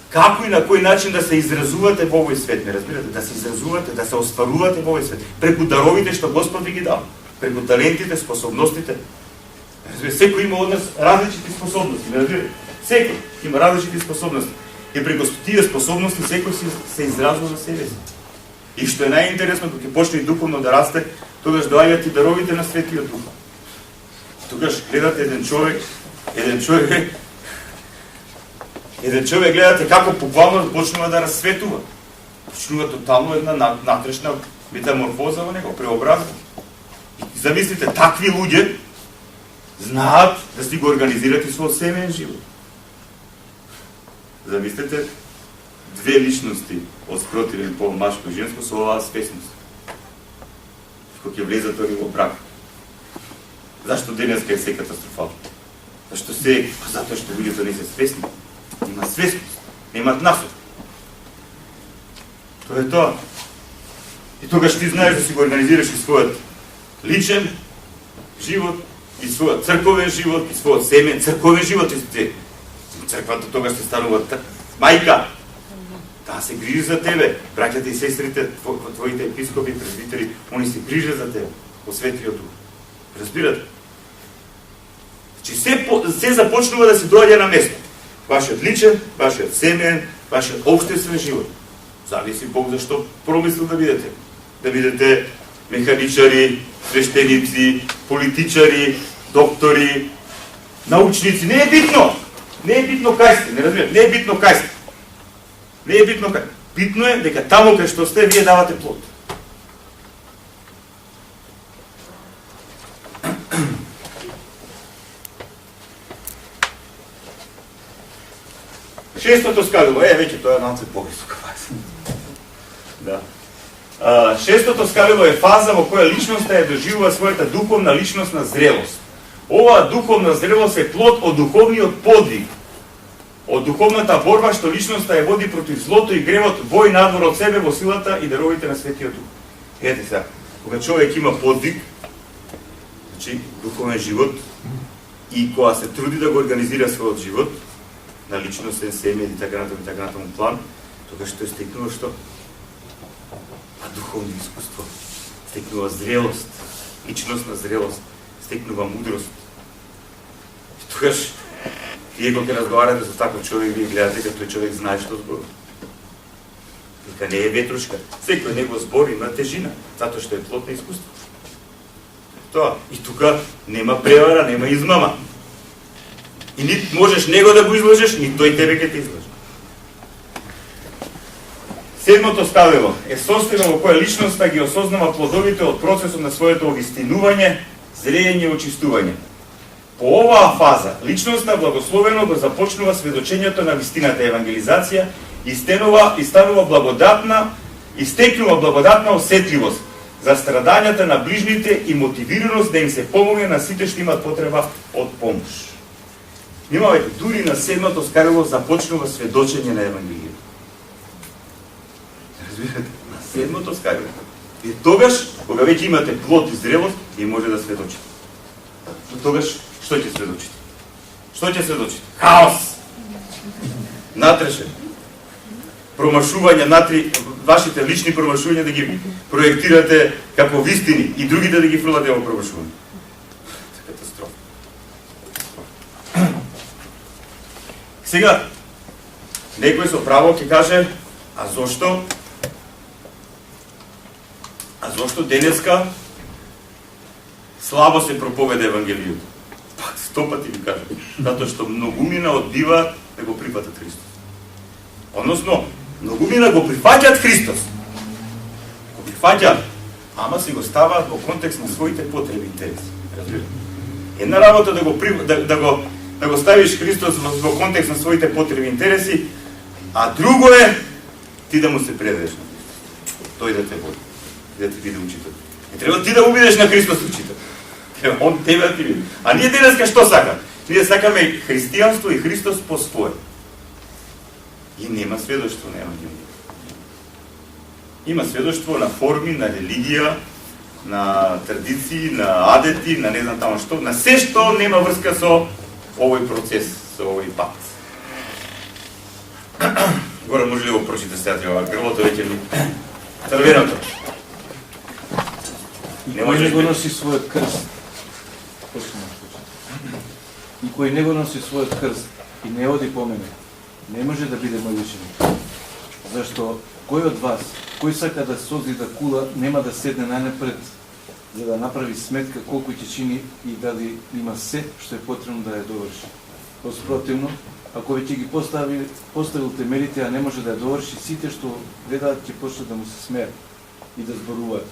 како и на кој начин да се изразувате во овој свет, не разбирате? Да се изразувате, да се остварувате во овој свет, преку даровите што Господ ви ги дал, преку талентите, способностите. Разбирате, секој има од нас различити способности, не разбирате? Секој има различити способности. И преку тие способности секој се изразува себе си. И што е најинтересно, кога ќе почне и духовно да расте, тогаш доаѓаат и даровите на Светиот Дух. Тогаш гледате еден човек гледате како буквално почнува да расветува. Почнува тотално една натрешна метаморфоза во него, преобразба. И замислите, такви луѓе знаат да си го организират и свој семеен живот. Замислете, две личности од спротивен пол, машко и женско, со оваа свесност. Кога ќе влезат они во брак. Зашто денеска е се катастрофално? Затоа што луѓето не се свесни. Има свесност, немаат насока. Тоа е тоа. И тогаш ти знаеш да си го организираш и својот личен живот, и својот црковен живот, и својот семен црковен живот. Црквата тогаш се станува мајка. Таа се грижи за тебе. Браќата и сестрите, твоите епископи, презвитери, они се грижат за тебе во Светиот Дух. Разбирате? Значи се започнува да се доаѓа на место. Вашиот личен, вашиот семеен, вашиот општествен живот. Зависи Бог зашто промислил да бидете. Да бидете механичари, свештеници, политичари, доктори, научници. Не е битно! Не е битно кај сте, не разбирате? Не е битно кај сте. Не е битно кај. Битно е дека таму кај што сте, вие давате плод. Шестото скалило, веќе тоа е малце повисока фаза. Да. Шестото скалило е фаза во која личноста ја доживува својата духовна личностна зрелост. Оваа духовна зрелост е плод од духовниот подвиг, од духовната борба што личноста ја води против злото и гревот во и надвор од себе во силата и даровите на Светиот Дух. Ете сега, кога човек има подвиг, значи духовен живот, и кога се труди да го организира својот живот, на личностен, семеен и така натаму план, тогаш тој стекнува што? Духовно искуство, стекнува зрелост, личностна зрелост, стекнува мудрост. И тогаш, вие кога ќе разговарате со таков човек, вие гледате дека тој човек знае што зборува. Дека не е ветрушка. Секој негов збор има тежина, затоа што е плод на искуство. Тоа. И тука нема превара, нема измама. И нит можеш него да го излажеш, ни тој тебе ќе те излаже. Седмото ставило е состојба во која личноста ги осознава плодовите од процесот на своето овистинување, зреење и очистување. По оваа фаза, личноста благословено го започнува сведочењето на вистината евангелизација и станува благодатна и стекнува благодатна осетливост за страдањата на ближните и мотивираност да им се помогне на сите што имаат потреба од помош. Внимавајте, дури на седмото скалило започнува сведочење на евангелието. Разбирате, на седмото скалило. И тогаш, кога веќе имате плод и зрелост, и може да сведочите. Тогаш, што ќе сведочите? Што ќе сведочите? Хаос! Натрешен. Промашување, вашите лични промашувања да ги проектирате како вистини и другите да ги фрлате во промашување. Катастрофа. Сега, некој со право ќе каже, а зошто денеска слабо се проповеда Евангелието? 100 пати ви кажам. Затоа што многумина одбиваат да го прифатат Христос. Односно, многумина го прифаќаат Христос. Го прифаќаат, ама си го ставаат во контекст на своите потреби и интереси. Разбирате? Една работа да го ставиш Христос во контекст на своите потреби и интереси, а друго е ти да му се предадеш на Христос. Тој да те води, да ти биде учител. Не треба ти да му бидеш на Христос учител. Треба он тебе да ти биде. А ние денеска што сакаме? Ние сакаме христијанство и Христос по своје. И нема сведоштво на Евангелието. Има сведоштво на форми, на религија, на традиции, на адети, на не знам тамо што, на се што нема врска со овој процес, со овој пат. Горан, може ли го прочите сега това? Грлото веќе ми... Црвеното. И кој не го носи својот крст. И кој не го носи својот крст и не оди по мене, не може да биде мој ученик. Зашто кој од вас, кој сака да созида кула, нема да седне најнапред, за да направи сметка колку ќе чини и дали има се што е потребно да ја доврши. Поспротивно, ако веќе ги поставил темелите, а не може да ја доврши, сите што гледаат ќе почнат да му се смеат и да зборуваат.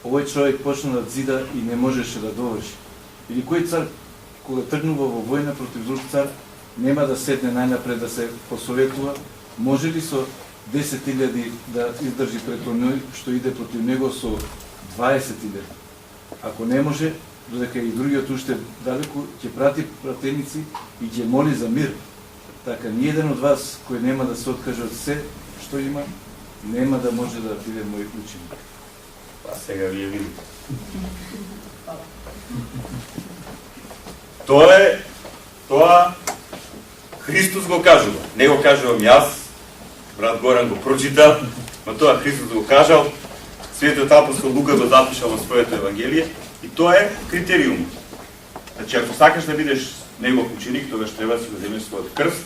Овој човек почна да зида и не можеше да доврши. Или кој цар, кога тргнува во војна против друг цар, нема да седне најнапред да се посоветува, може ли со 10.000 да издржи пред оној што иде против него со 20.000? Ако не може, додека и другиот уште далеку, ќе прати пратеници и ќе моли за мир. Така, ниеден од вас, кој нема да се откаже од се што има, нема да може да биде мој ученик. Па сега вие видите. Тоа Христос го кажува. Не го кажувам јас, брат Горан го прочита, но тоа Христос го кажал, Светиот апостол Лука го запишал во своето Евангелие, и тоа е критериум. Значи, ако сакаш да бидеш негов ученик, тогаш треба да си го земеш својот крст,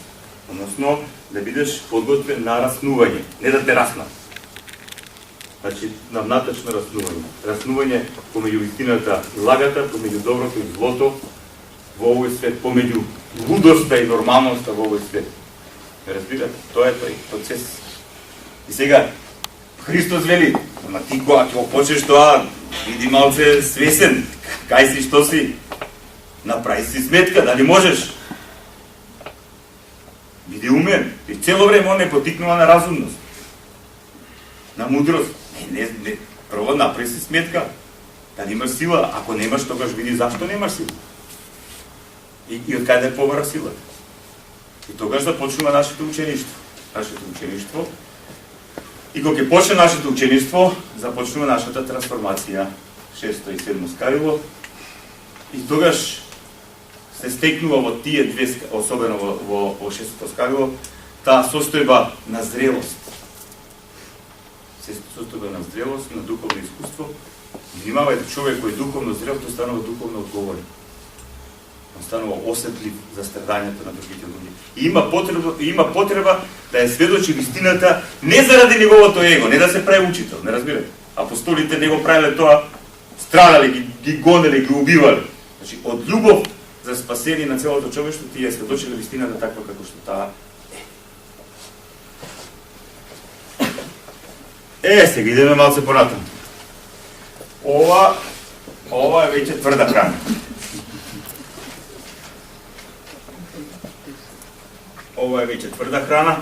односно да бидеш подготвен на раснување, не да те раснат. Значи, навнатачно раснување. Раснување помеѓу вистината и лагата, помеѓу доброто и злото во овој свет, помеѓу лудоста и нормалноста во овој свет. Разбирате? Тоа е тој процес. И сега, Христос вели, ама ти кога ќе го почнеш тоа, биди малце свесен, кај си, што си, направи си сметка, дали можеш? Биди умен. И цело време он не потикнува на разумност, на мудрост. Не, прво направи си сметка, дали имаш сила, ако немаш, тогаш види зашто немаш сила. И од каде побара силата. И тогаш започнува нашето учеништво. И кога ќе почне нашето учеништво, започнува нашата трансформација. 6 и 7 скарило. И тогаш се стекнува во тие две, особено во 6 скарило, таа состојба на зрелост. Се состојба на зрелост, на духовно искуство. Внимавајте, човек кој е духовно зрел, тој станува духовно одговорен. Он станува осетлив за страдањата на другите луѓе. И има потреба да ја сведочи вистината не заради неговото его, не да се прави учител, не разбирате. Апостолите не го правиле тоа, страдале, ги гонеле, ги убивале. Значи, од љубов за спасение на целото човештво, тие сведочиле вистината таква како што таа е. Сега идеме малце понатаму. Ова е веќе тврда храна. Ова е веќе тврда храна.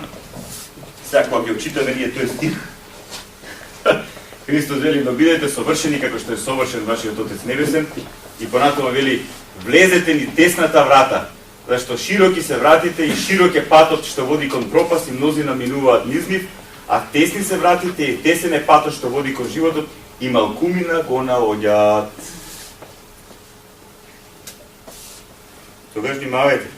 Сега кога ќе читаме ние тој стих, Христос вели, но бидете совршени како што е совршен вашиот Отец Небесен, и понатаму вели, влезете ни тесната врата, зашто широки се вратите и широк е патот што води кон пропаст и мнозина минуваат низ нив, а тесни се вратите и тесен е патот што води кон животот и малкумина го наоѓаат. Тогаш внимавајте.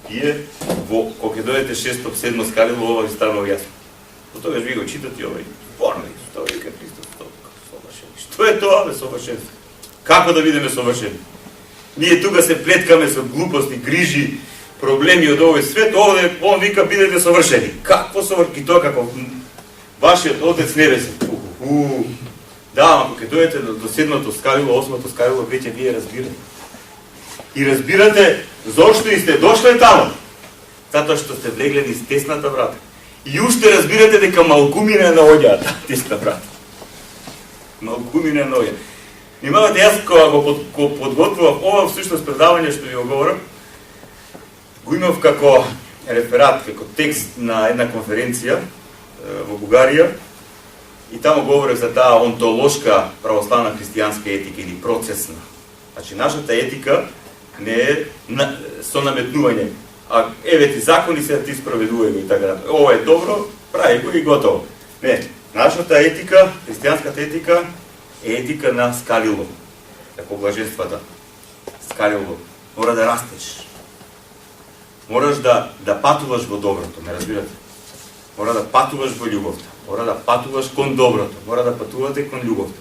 Тие, кога ќе дојдете 6-7 скалило, ова ви станува јасно. Тогаш ви го читате овој, порно и тоа вика Христос, совршен. Што е тоа, бе, совршенство? Како да бидеме совршени? Ние тука се плеткаме со глупости, грижи, проблеми од овој свет, овде он вика бидете совршени. Какво совршени? Тоа како вашиот Отец Небесен. Да, ако ќе дојдете до 7-то скалило, 8-то скалило, веќе вие разбирате. И разбирате зошто и сте дошле таму. Затоа што сте влегле низ тесната врата. И уште разбирате дека малкумина наоѓаат тесна врата. Малкумина наоѓаат. Внимавате, јас кога го подготвував ова всушност предавање што ви го говорам, го имав како реферат, како текст на една конференција во Бугарија, и таму говорев за таа онтолошка православна христијанска етика или процесна. Значи, нашата етика не е со наметнување, а еве ти закони се ти спроведувај го и така натаму. Ова е добро, прави го и готово. Не, нашата етика, христијанската етика е етика на скалило. Како блаженствата. Скалило. Мора да растеш. Мораш да патуваш во доброто, ме разбирате? Мора да патуваш во љубовта. Мора да патуваш кон доброто. Мора да патувате кон љубовта.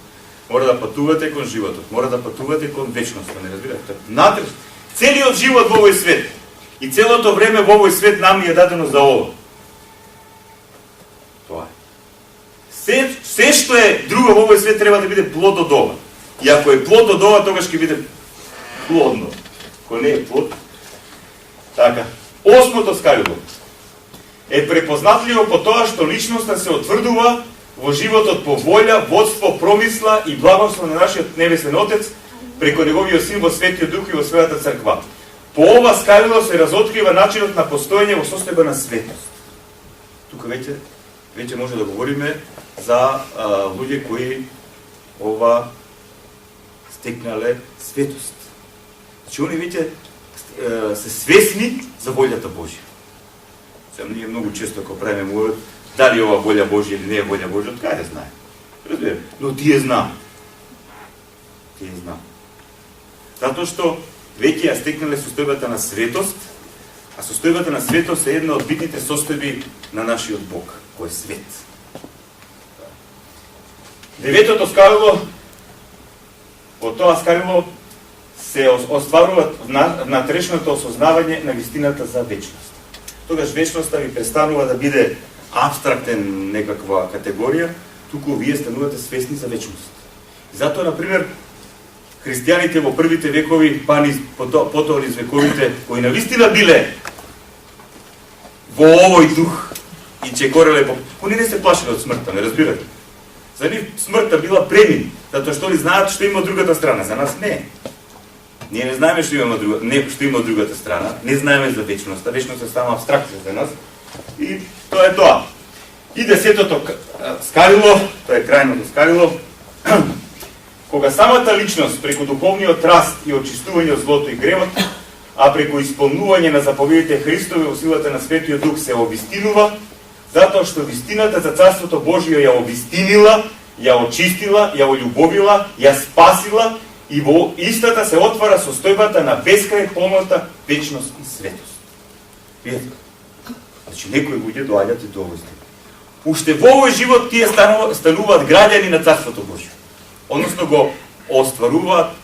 Мора да патувате кон животот. Мора да патувате кон вечноста. Не разбирате? Натрес, целиот живот во овој свет и целото време во овој свет нам ни е дадено за ова. Тоа е. Се што е друго во овој свет треба да биде плод од ова. И ако е плод од ова, тогаш ќе биде плодно. Ако не е плод, така. Осмото скалило е препознатливо по тоа што личноста се утврдува во животот по волја, водство, промисла и благослов на нашиот небесен Отец преку неговиот Син во Светиот Дух и во Својата црква. По ова скалило се разоткрива начинот на постоење во состојба на светост. Тука веќе може да говориме за луѓе кои ова стекнале светост. Значи, они веќе се свесни за волјата Божја. Сега ние многу често кога правиме мовот, дали ова волја Божја или не е волја Божја, од каде знае? Разбирам, но тие знаа. Тие знаа. Затоа што веќе ја стекнале состојбата на светост, а состојбата на светост е една од битните состојби на нашиот Бог, кој е свет. Деветото скалило, од тоа скалило се остварува внатрешното осознавање на вистината за вечност. Тогаш вечноста ви престанува да биде абстрактен некаква категорија, туку вие станувате свесни за вечност. И затоа, например, христијаните во првите векови, па потоа низ вековите, кои навистина биле во овој дух и чекореле, они не се плашеле од смртта, не разбирате? За нив смртта била премин, затоа што ли знаат што има од другата страна, за нас не. Ние не знаеме што има од другата страна, не знаеме за вечноста, вечноста става абстракција за нас и тоа е тоа. И десетото скалило, тоа е крајното скалило, кога самата личност преку духовниот раст и очистување од злото и гревот, а преку исполнување на заповедите Христови во силата на Светиот Дух се обвистинува, затоа што вистината за Царството Божие ја обвистинила, ја очистила, ја олюбовила, ја спасила и во истата се отвара состојбата на бескрај полнота, вечност и светост. Видете? Значи, некои луѓе доаѓаат и до овој степ. Уште во овој живот тие стануваат граѓани на Царството Божие. Односно го остваруваат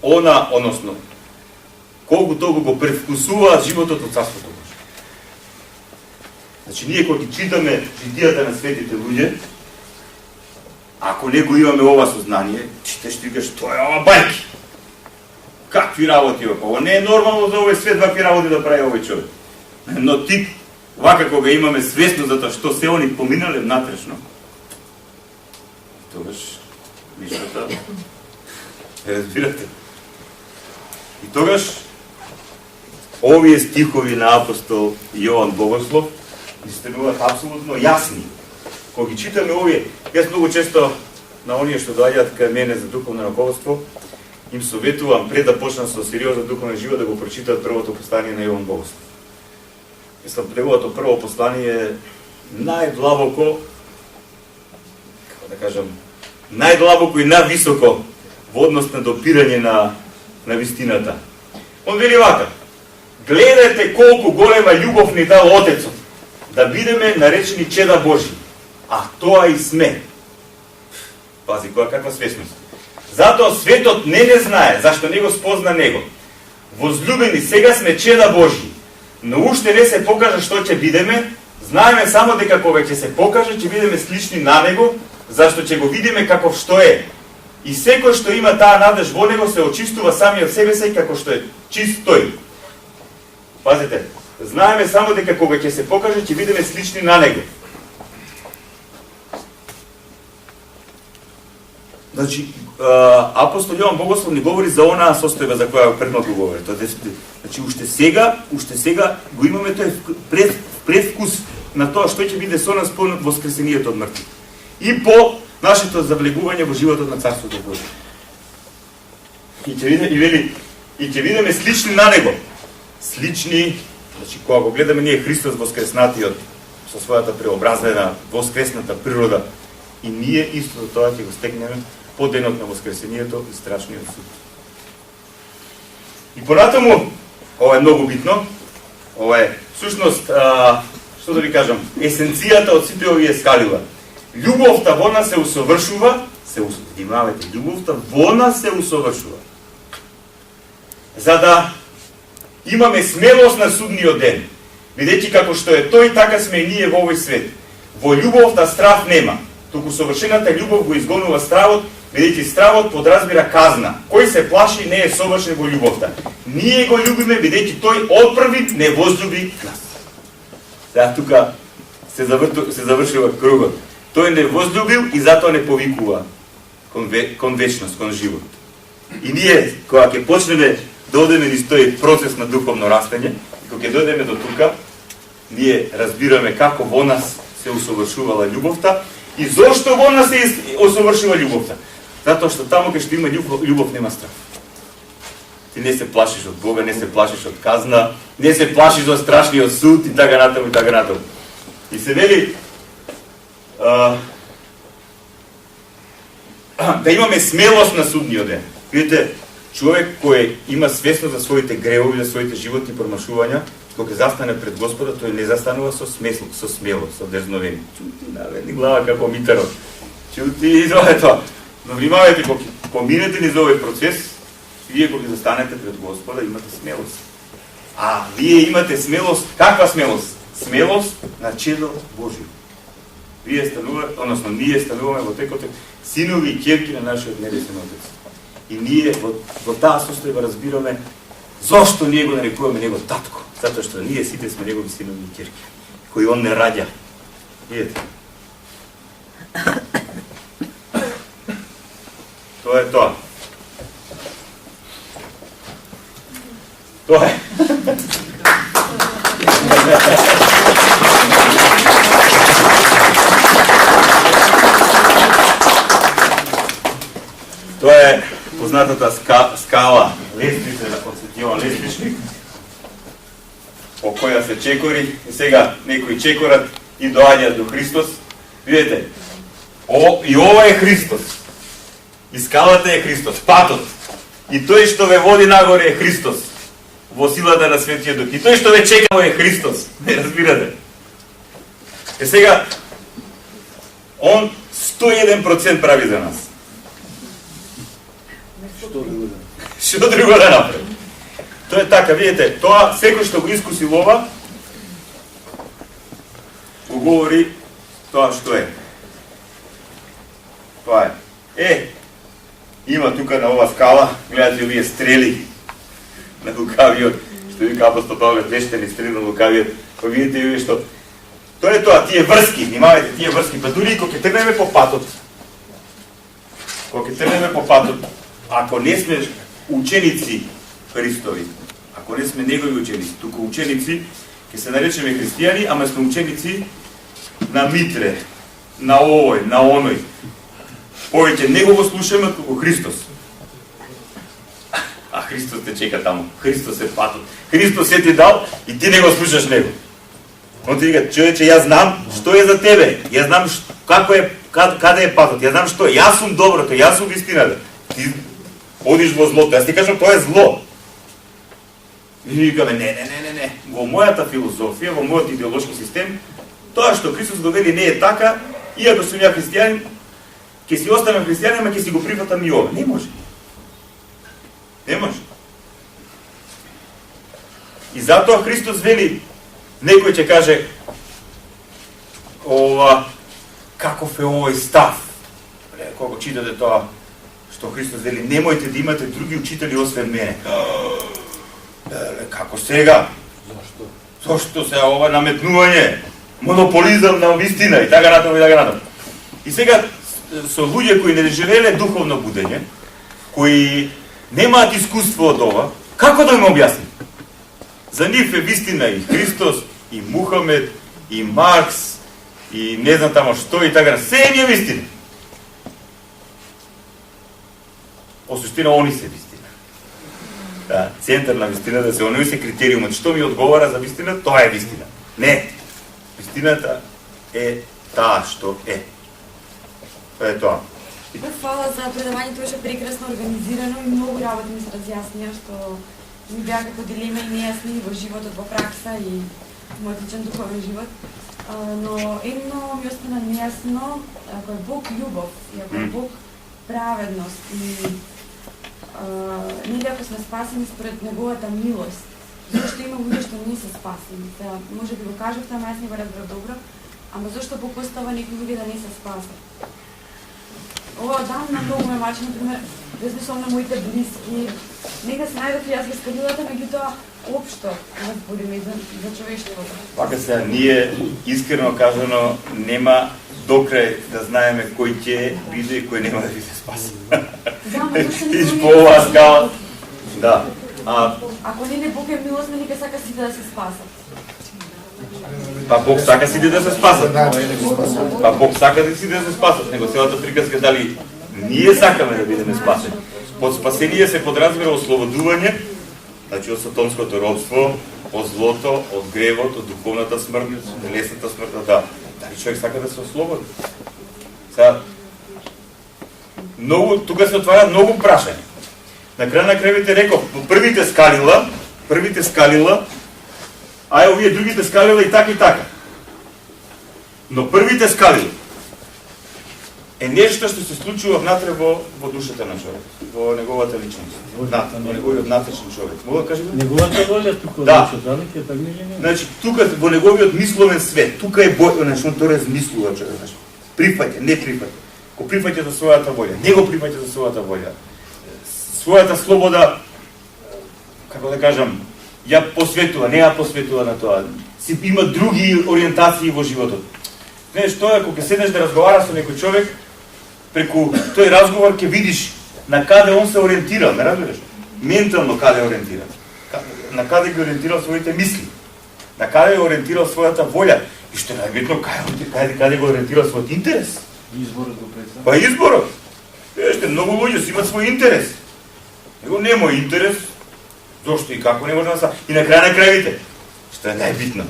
односно колку толку го превкусуваат животот од Царството Божие. Значи, ние кога ги читаме житијата на светите луѓе, ако не го имаме ова сознание, читаш ти кажеш, тоа е ова бајки. Какви работи ова? Ова не е нормално за овој свет, вакви работи да прави овој човек. Но ти, вака кога имаме свесно за тоа што се они поминале внатрешно, тогаш ништо разбирате. И тогаш овие стихови на апостол Јован Богослов ни стануваат апсолутно јасни. Кога ги читаме овие, јас многу често на оние што доаѓаат кај мене за духовно раководство, им советувам пред да почнат со сериозен духовен живот да го прочитаат првото послание на Јован Богослов. Мислам, неговото прво послание е најдлабоко, како да кажам, најдлабоко и највисоко во однос на допирање на вистината. Он вели вака: гледате колку голема љубов ни дал Отецот, да бидеме наречени чеда Божји, а тоа и сме. Пази, која каква свесност. Затоа светот не знае, зашто не го спозна него. Возлюбени, сега сме чеда Божји, но уште не се покажа што ќе бидеме, знаеме само дека кога ќе се покаже, ќе бидеме слични на него, зашто ќе го видиме каков што е. И секој што има таа надеж во него се очистува самиот себе си како што е чист тој. Пазите, знаеме само дека кога ќе се покаже, ќе бидеме слични на него. Значи, апостол Јован Богослов ни говори за онаа состојба за која предното говори. Значи, уште сега го имаме тој предвкус на тоа што ќе биде со нас по воскресението од мртвите. И по нашето завлегување во животот на Царството Божие. И ќе видиме слични на него. Слични, значи кога го гледаме ние Христос воскреснатиот со својата преобразена воскресната природа, и ние истото тоа ќе го стекнеме по денот на воскресението и страшниот суд. И понатаму, ова е многу битно, ова е всушност што да ви кажам, есенцијата од сите овие скалила. Љубовта во нас се усовршува, внимавајте, љубовта во нас се усовршува. За да имаме смелост на судниот ден, бидејќи како што е тој, така сме и ние во овој свет. Во љубовта страв нема, туку совршената љубов го изгонува стравот, бидејќи стравот подразбира казна. Кој се плаши не е совршен во љубовта. Ние го љубиме бидејќи тој одпрви не возлюби нас. Сега тука се завршува кругот. Тој не возлюбил и затоа не повикува кон вечност, кон живот. И ние, кога ќе почнеме да одеме низ тој процес на духовно растење, и кога ќе дојдеме до тука, ние разбираме како во нас се усовршувала љубовта и зошто во нас се усовршува љубовта. Затоа што таму кај што има љубов нема страх. Ти не се плашиш од Бога, не се плашиш од казна, не се плашиш од страшниот суд и така натаму и така натаму. И се вели да имаме смелост на судниот ден. Видите, човек кој има свесност за своите гревови, за своите животни промашувања, кога застане пред Господа, тој не застанува со смелост, со дерзновение. Чути, наведни глава како митарот. Чути, изоде тоа. Но внимавајте, кога поминете низ овој процес, вие кога застанете пред Господа, имате смелост. А вие имате смелост, каква смелост? Смелост на чедо Божјо. Вие станувате, односно ние стануваме во текот синови и ќерки на нашиот небесен Отец. И ние во таа состојба разбираме зошто ние го нарекуваме него татко. Затоа што ние сите сме негови синови и ќерки, кои он не раѓа. Видете? Тоа е тоа. Тоа е. Тоа е познатата скала, лествица од Светиот Лествичник, по која се чекори, и сега некои чекорат и доаѓаат до Христос. Видете, и ова е Христос. И скалата е Христос, патот. И тој што ве води нагоре е Христос, во силата на Светиот Дух. И тој што ве чека е Христос. Не разбирате? Е сега, он 101% прави за нас. Што друго да направи? Тоа е така, видите, тоа секој што го искуси ова, го говори тоа што е. Тоа е. Има тука на ова скала, гледате овие стрели на лукавиот, што вика апостол Павле, вештени стрели на лукавиот, па видите овие што. Тоа е тоа, тие врски, внимавајте, тие врски, па дури кога ќе тргнеме по патот, ако не сме ученици Христови, ако не сме негови ученици, туку ученици, ќе се наречеме христијани, ама сме ученици на Митре, на овој, на оној. Повеќе него го слушаме како Христос. А Христос те чека таму. Христос е патот. Христос се ти дал и ти не го слушаш него. Он ти вика, човече, јас знам што е за тебе. Јас знам како е, каде е патот. Јас знам што е. Јас сум доброто, јас сум вистината. Ти одиш во злото. Јас ти кажам, тоа е зло. И ни викаме, не. Во мојата филозофија, во мојот идеолошки систем, тоа што Христос го вели не е така, иако сум ја христијанин, ќе си останам христијанин, ама ќе си го прифатам и ова. Не може. Не може. И затоа Христос вели, некој ќе каже, ова, каков е овој став? Кога читате тоа, што Христос вели, немојте да имате други учители освен мене. Како сега? Зошто се ова наметнување? Монополизам на вистина и така натаму. И сега, со луѓе кои не живееле духовно будење, кои немаат искуство од ова, како да им објасним? За нив е вистина и Христос, и Мухамед, и Маркс, и не знам тамо што и така, се им е вистина. По суштина, они се вистина. Да, центар на вистина, да се они се критериумот. Што ми одговара за вистина, тоа е вистина. Не. Вистината е таа што е. Тоа е тоа. Фала за предавањето, беше прекрасно организирано и многу работи ми се разјаснија, што ми беа како дилема и нејасни во животот, во пракса и мојотичен духовен живот. Но едно ми остана нејасно, ако е Бог љубов и ако е Бог праведност и ние ако сме спасени според неговата милост, зашто има луѓе што не се спасени. Сега, може би го кажавте, ама јас не го разбрав добро, ама зашто Бог остава некои луѓе да не се спасат? Ова дам на многу ме мачи, например, безмислам на моите блиски. Нека се најдов и јас без кадилата, меѓутоа општо да збориме за човештвото. Пака сега, ние, искрено кажано, нема докрај да знаеме кој ќе биде и кој нема да биде спасен. Да, ама зашто не Иш сме по ова скала. Да. Ако не Бог е милостен, нека сака сите да се спасат. Па Бог сака сите да се спасат. Па Бог сака да сите да се спасат. Него целата приказка дали ние сакаме да бидеме спасени. Под спасение се подразбира ослободување, значи од сатонското робство, од злото, од гревот, од духовната смрт, телесната смрт, да. Дали човек сака да се ослободи? Сега, тука се отварат многу прашања. На крај на крајвите реков, првите скалила, а овие другите скалила и така. Но првите скалила е нешто што се случува внатре во душата на човек, во неговата личност, во неговиот внатрешен човек. Мога да кажете? Неговата воља тука да. Далеќе е така не. Значи тука во неговиот мисловен свет, тука е значи он тоа размислува човек, значи прифаќа, не прифаќа. Го прифаќа за својата волја, не го прифаќа за својата волја. Својата слобода, како да кажам, ја посветува, не ја посветува на тоа. Си има други ориентации во животот. Знаеш, тоа ако ќе седнеш да разговараш со некој човек, преку тој разговор ќе видиш на каде он се ориентира, ме разбираш? Ментално каде е ориентиран. На каде ги ориентирал своите мисли. На каде е ориентирал својата волја. И што е најбитно, каде го ориентирал својот интерес. Изборот го представува. Па изборот. Вижте, многу луѓе си имат свој интерес. Него не мој интерес. Зошто и како не може да се... И на крај на крајвите, што е најбитно,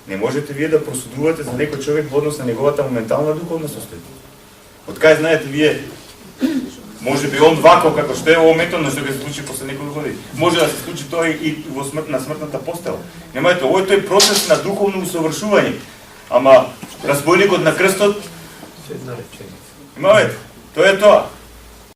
не можете вие да просудувате за некој човек во однос на неговата моментална духовна состојба. Од кај знаете вие, може би он вако како што е во моментот, но што ќе се случи после некој години. Може да се случи тоа и во на смртната постела. Немајте, овој тој процес на духовно усовршување. Ама разбойникот на крстот, имавете, тоа е тоа.